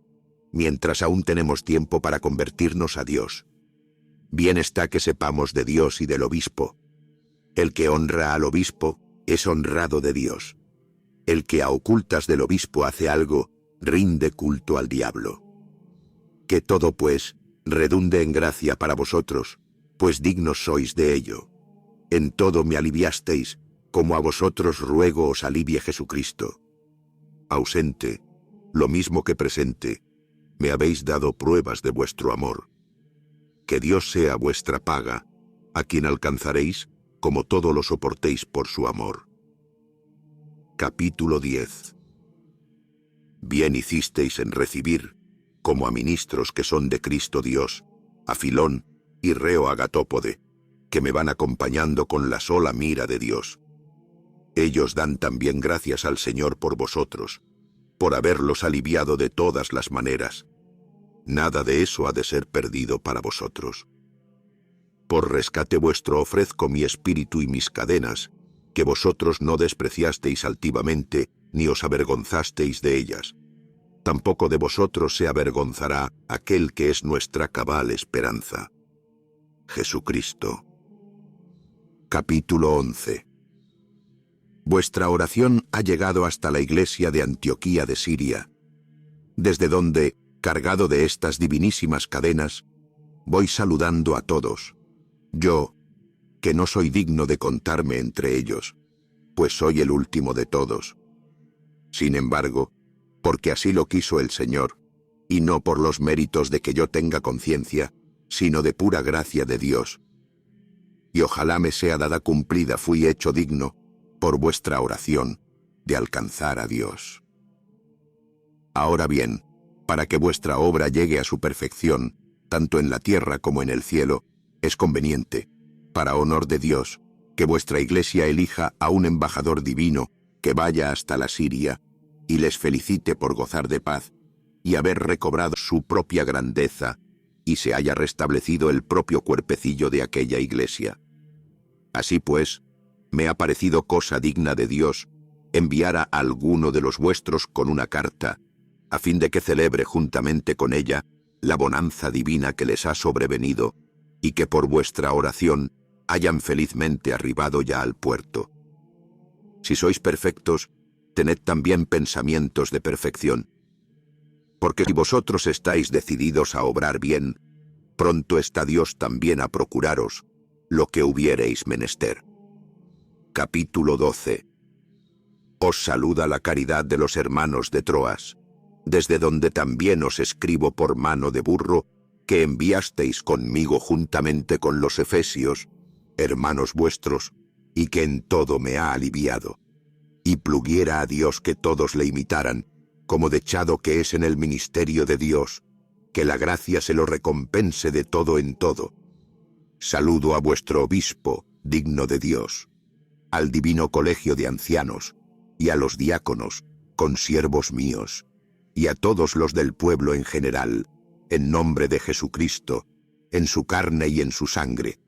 mientras aún tenemos tiempo para convertirnos a Dios. Bien está que sepamos de Dios y del obispo. El que honra al obispo es honrado de Dios. El que a ocultas del obispo hace algo, rinde culto al diablo. Que todo, pues, redunde en gracia para vosotros, pues dignos sois de ello. En todo me aliviasteis, como a vosotros ruego os alivie Jesucristo. Ausente, lo mismo que presente, me habéis dado pruebas de vuestro amor. Que Dios sea vuestra paga, a quien alcanzaréis, como todo lo soportéis por su amor. Capítulo 10. Bien hicisteis en recibir, como a ministros que son de Cristo Dios, a Filón y Reo Agatópode, que me van acompañando con la sola mira de Dios. Ellos dan también gracias al Señor por vosotros, por haberlos aliviado de todas las maneras. Nada de eso ha de ser perdido para vosotros. Por rescate vuestro ofrezco mi espíritu y mis cadenas, que vosotros no despreciasteis altivamente, ni os avergonzasteis de ellas. Tampoco de vosotros se avergonzará aquel que es nuestra cabal esperanza. Jesucristo. Capítulo 11. Vuestra oración ha llegado hasta la iglesia de Antioquía de Siria, desde donde, cargado de estas divinísimas cadenas, voy saludando a todos. Yo, que no soy digno de contarme entre ellos, pues soy el último de todos. Sin embargo, porque así lo quiso el Señor, y no por los méritos de que yo tenga conciencia, sino de pura gracia de Dios. Y ojalá me sea dada cumplida, fui hecho digno, por vuestra oración, de alcanzar a Dios. Ahora bien, para que vuestra obra llegue a su perfección, tanto en la tierra como en el cielo, es conveniente, para honor de Dios, que vuestra iglesia elija a un embajador divino que vaya hasta la Siria y les felicite por gozar de paz y haber recobrado su propia grandeza y se haya restablecido el propio cuerpecillo de aquella iglesia. Así pues, me ha parecido cosa digna de Dios enviar a alguno de los vuestros con una carta, a fin de que celebre juntamente con ella la bonanza divina que les ha sobrevenido, y que por vuestra oración hayan felizmente arribado ya al puerto. Si sois perfectos, tened también pensamientos de perfección. Porque si vosotros estáis decididos a obrar bien, pronto está Dios también a procuraros lo que hubiereis menester. Capítulo 12. Os saluda la caridad de los hermanos de Troas, desde donde también os escribo por mano de burro, que enviasteis conmigo juntamente con los efesios, hermanos vuestros, y que en todo me ha aliviado. Y pluguiera a Dios que todos le imitaran, como dechado que es en el ministerio de Dios, que la gracia se lo recompense de todo en todo. Saludo a vuestro obispo, digno de Dios, al divino colegio de ancianos, y a los diáconos, consiervos míos, y a todos los del pueblo en general, en nombre de Jesucristo, en su carne y en su sangre,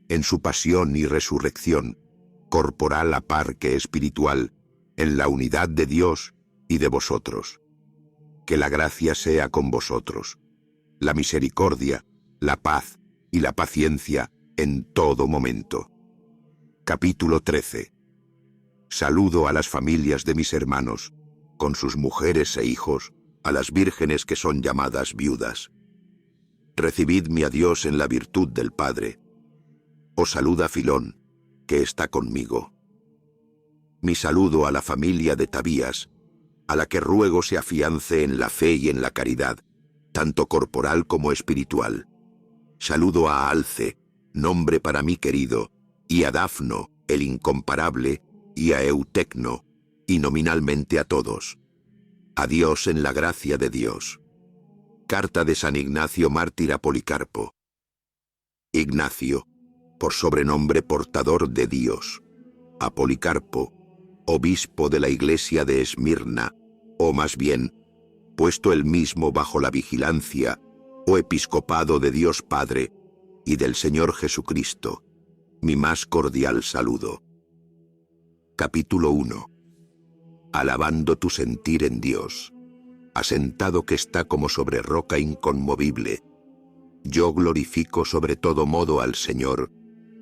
en su pasión y resurrección, corporal a par que espiritual, en la unidad de Dios y de vosotros. Que la gracia sea con vosotros, la misericordia, la paz y la paciencia en todo momento. Capítulo 13. Saludo a las familias de mis hermanos, con sus mujeres e hijos, a las vírgenes que son llamadas viudas. Recibid mi adiós en la virtud del Padre. Os saluda Filón, que está conmigo. Mi saludo a la familia de Tabías, a la que ruego se afiance en la fe y en la caridad, tanto corporal como espiritual. Saludo a Alce, nombre para mí querido, y a Dafno, el incomparable, y a Eutecno, y nominalmente a todos. Adiós en la gracia de Dios. Carta de San Ignacio mártir a Policarpo. Ignacio, por sobrenombre portador de Dios. A Policarpo, obispo de la iglesia de Esmirna, o más bien, puesto él mismo bajo la vigilancia, o episcopado de Dios Padre y del Señor Jesucristo, mi más cordial saludo. Capítulo 1. Alabando tu sentir en Dios, asentado que está como sobre roca inconmovible, yo glorifico sobre todo modo al Señor,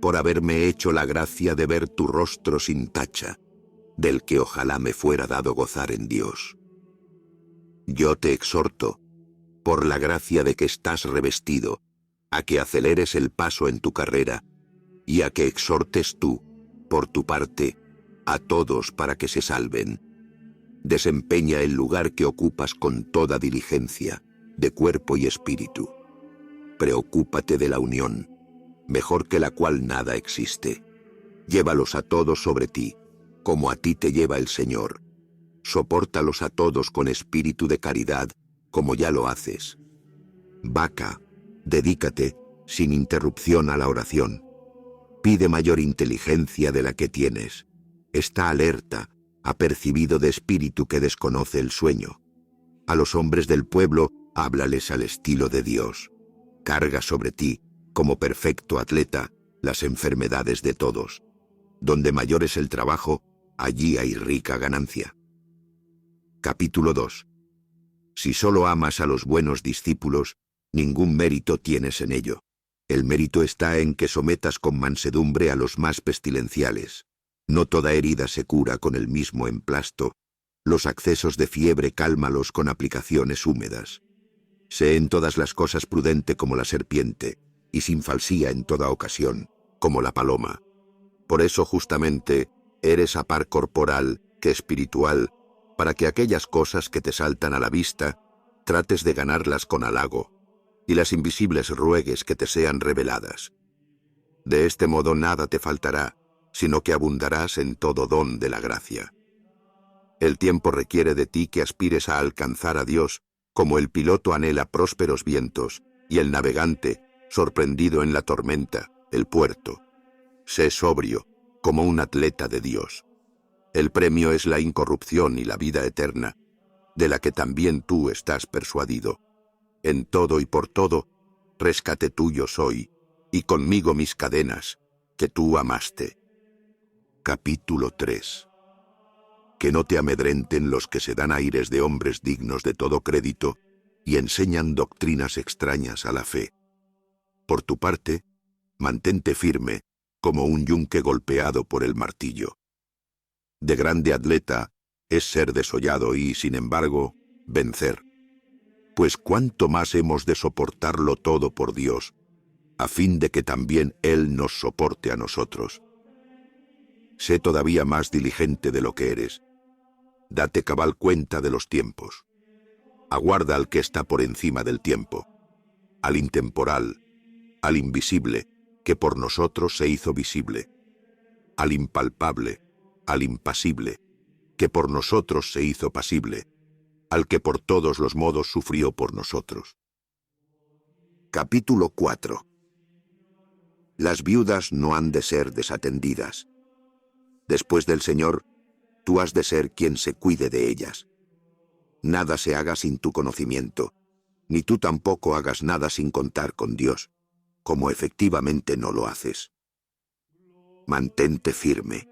por haberme hecho la gracia de ver tu rostro sin tacha, del que ojalá me fuera dado gozar en Dios. Yo te exhorto, por la gracia de que estás revestido, a que aceleres el paso en tu carrera, y a que exhortes tú, por tu parte, a todos para que se salven. Desempeña el lugar que ocupas con toda diligencia, de cuerpo y espíritu. Preocúpate de la unión, mejor que la cual nada existe. Llévalos a todos sobre ti, como a ti te lleva el Señor. Sopórtalos a todos con espíritu de caridad, como ya lo haces. Vaca, dedícate, sin interrupción, a la oración. Pide mayor inteligencia de la que tienes. Está alerta, apercibido de espíritu que desconoce el sueño. A los hombres del pueblo, háblales al estilo de Dios. Carga sobre ti, como perfecto atleta, las enfermedades de todos. Donde mayor es el trabajo, allí hay rica ganancia. Capítulo 2. Si solo amas a los buenos discípulos, ningún mérito tienes en ello. El mérito está en que sometas con mansedumbre a los más pestilenciales. No toda herida se cura con el mismo emplasto. Los accesos de fiebre cálmalos con aplicaciones húmedas. Sé en todas las cosas prudente como la serpiente, y sin falsía en toda ocasión, como la paloma. Por eso justamente eres a par corporal que espiritual, para que aquellas cosas que te saltan a la vista, trates de ganarlas con halago, y las invisibles ruegues que te sean reveladas. De este modo nada te faltará, sino que abundarás en todo don de la gracia. El tiempo requiere de ti que aspires a alcanzar a Dios, como el piloto anhela prósperos vientos, y el navegante, sorprendido en la tormenta, el puerto. Sé sobrio, como un atleta de Dios. El premio es la incorrupción y la vida eterna, de la que también tú estás persuadido. En todo y por todo, rescate tuyo soy, y conmigo mis cadenas, que tú amaste. Capítulo 3. Que no te amedrenten los que se dan aires de hombres dignos de todo crédito y enseñan doctrinas extrañas a la fe. Por tu parte, mantente firme, como un yunque golpeado por el martillo. De grande atleta es ser desollado y, sin embargo, vencer. Pues cuánto más hemos de soportarlo todo por Dios, a fin de que también Él nos soporte a nosotros. Sé todavía más diligente de lo que eres. Date cabal cuenta de los tiempos. Aguarda al que está por encima del tiempo, al intemporal, al invisible, que por nosotros se hizo visible, al impalpable, al impasible, que por nosotros se hizo pasible, al que por todos los modos sufrió por nosotros. Capítulo 4. Las viudas no han de ser desatendidas. Después del Señor, tú has de ser quien se cuide de ellas. Nada se haga sin tu conocimiento, ni tú tampoco hagas nada sin contar con Dios, como efectivamente no lo haces. Mantente firme.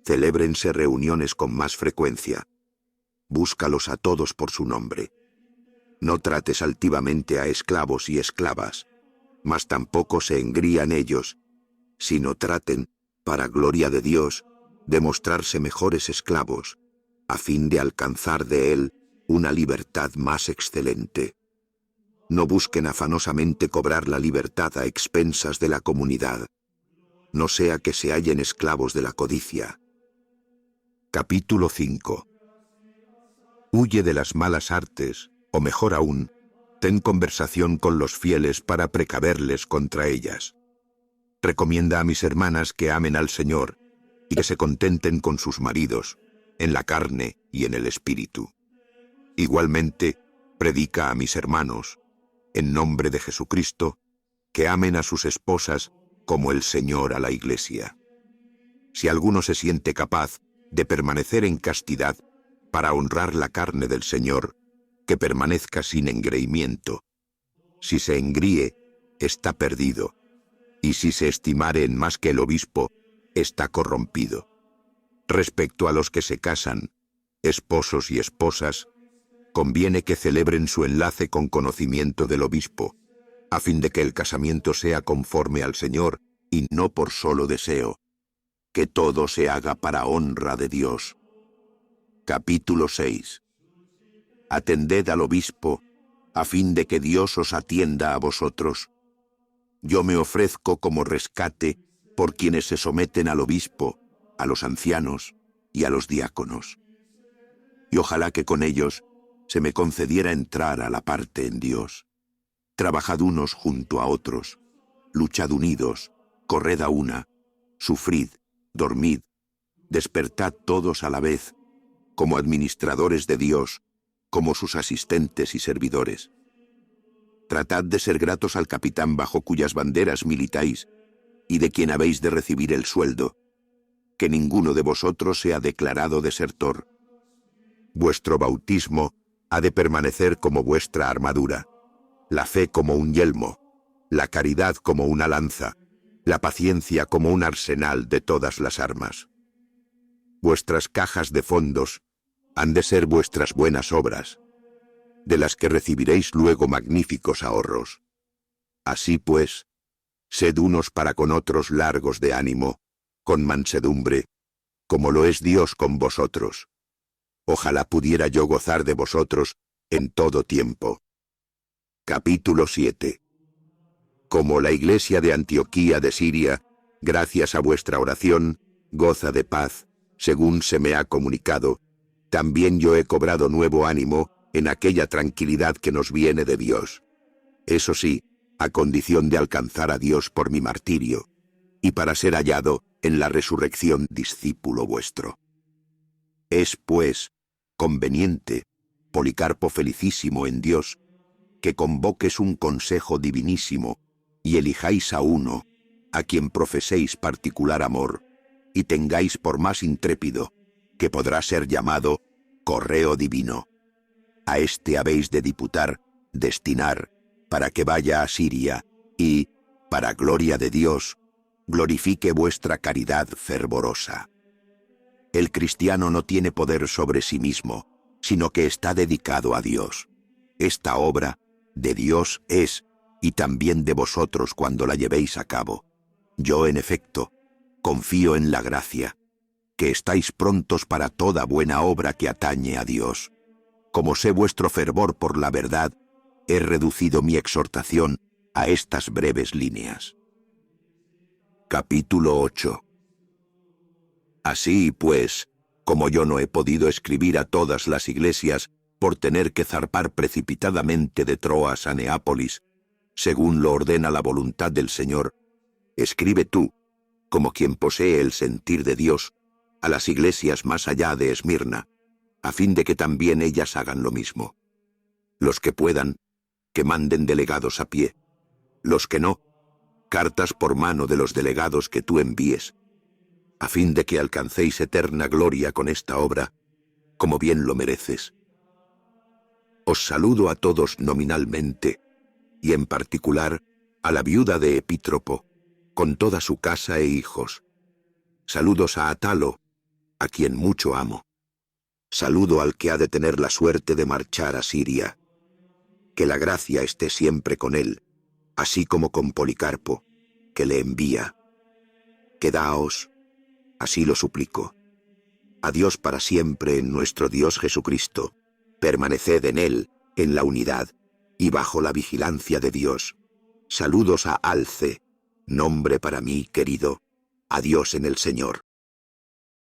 Celébrense reuniones con más frecuencia. Búscalos a todos por su nombre. No trates altivamente a esclavos y esclavas. mas tampoco se engrían ellos, sino traten, para gloria de Dios, de mostrarse mejores esclavos, a fin de alcanzar de Él una libertad más excelente. No busquen afanosamente cobrar la libertad a expensas de la comunidad, no sea que se hallen esclavos de la codicia. Capítulo 5. Huye de las malas artes, o mejor aún, ten conversación con los fieles para precaverles contra ellas. Recomienda a mis hermanas que amen al Señor y que se contenten con sus maridos, en la carne y en el espíritu. Igualmente, predica a mis hermanos, en nombre de Jesucristo, que amen a sus esposas como el Señor a la Iglesia. Si alguno se siente capaz de permanecer en castidad para honrar la carne del Señor, que permanezca sin engreimiento. Si se engríe, está perdido, y si se estimare en más que el obispo, está corrompido. Respecto a los que se casan, esposos y esposas, conviene que celebren su enlace con conocimiento del obispo, a fin de que el casamiento sea conforme al Señor y no por solo deseo, que todo se haga para honra de Dios. Capítulo 6. Atended al obispo, a fin de que Dios os atienda a vosotros. Yo me ofrezco como rescate por quienes se someten al obispo, a los ancianos y a los diáconos. Y ojalá que con ellos se me concediera entrar a la parte en Dios. Trabajad unos junto a otros, luchad unidos, corred a una, sufrid, dormid, despertad todos a la vez, como administradores de Dios, como sus asistentes y servidores. Tratad de ser gratos al capitán bajo cuyas banderas militáis, y de quien habéis de recibir el sueldo, que ninguno de vosotros sea declarado desertor. Vuestro bautismo ha de permanecer como vuestra armadura, la fe como un yelmo, la caridad como una lanza, la paciencia como un arsenal de todas las armas. Vuestras cajas de fondos han de ser vuestras buenas obras, de las que recibiréis luego magníficos ahorros. Así pues, sed unos para con otros largos de ánimo, con mansedumbre, como lo es Dios con vosotros. Ojalá pudiera yo gozar de vosotros en todo tiempo. Capítulo 7. Como la iglesia de Antioquía de Siria, gracias a vuestra oración, goza de paz, según se me ha comunicado, también yo he cobrado nuevo ánimo en aquella tranquilidad que nos viene de Dios. Eso sí, a condición de alcanzar a Dios por mi martirio, y para ser hallado en la resurrección discípulo vuestro. Es, pues, conveniente, Policarpo felicísimo en Dios, que convoques un consejo divinísimo, y elijáis a uno, a quien profeséis particular amor, y tengáis por más intrépido, que podrá ser llamado correo divino. A este habéis de diputar, destinar, para que vaya a Siria, y, para gloria de Dios, glorifique vuestra caridad fervorosa. El cristiano no tiene poder sobre sí mismo, sino que está dedicado a Dios. Esta obra, de Dios es, y también de vosotros cuando la llevéis a cabo. Yo, en efecto, confío en la gracia, que estáis prontos para toda buena obra que atañe a Dios. Como sé vuestro fervor por la verdad, he reducido mi exhortación a estas breves líneas. Capítulo 8. Así, pues, como yo no he podido escribir a todas las iglesias por tener que zarpar precipitadamente de Troas a Neápolis, según lo ordena la voluntad del Señor, escribe tú, como quien posee el sentir de Dios, a las iglesias más allá de Esmirna, a fin de que también ellas hagan lo mismo. Los que puedan, que manden delegados a pie. Los que no, cartas por mano de los delegados que tú envíes, a fin de que alcancéis eterna gloria con esta obra, como bien lo mereces. Os saludo a todos nominalmente, y en particular a la viuda de Epítropo, con toda su casa e hijos. Saludos a Atalo, a quien mucho amo. Saludo al que ha de tener la suerte de marchar a Siria. Que la gracia esté siempre con él, así como con Policarpo, que le envía. Quedaos, así lo suplico. Adiós para siempre en nuestro Dios Jesucristo. Permaneced en Él, en la unidad, y bajo la vigilancia de Dios. Saludos a Alce, nombre para mí querido. Adiós en el Señor.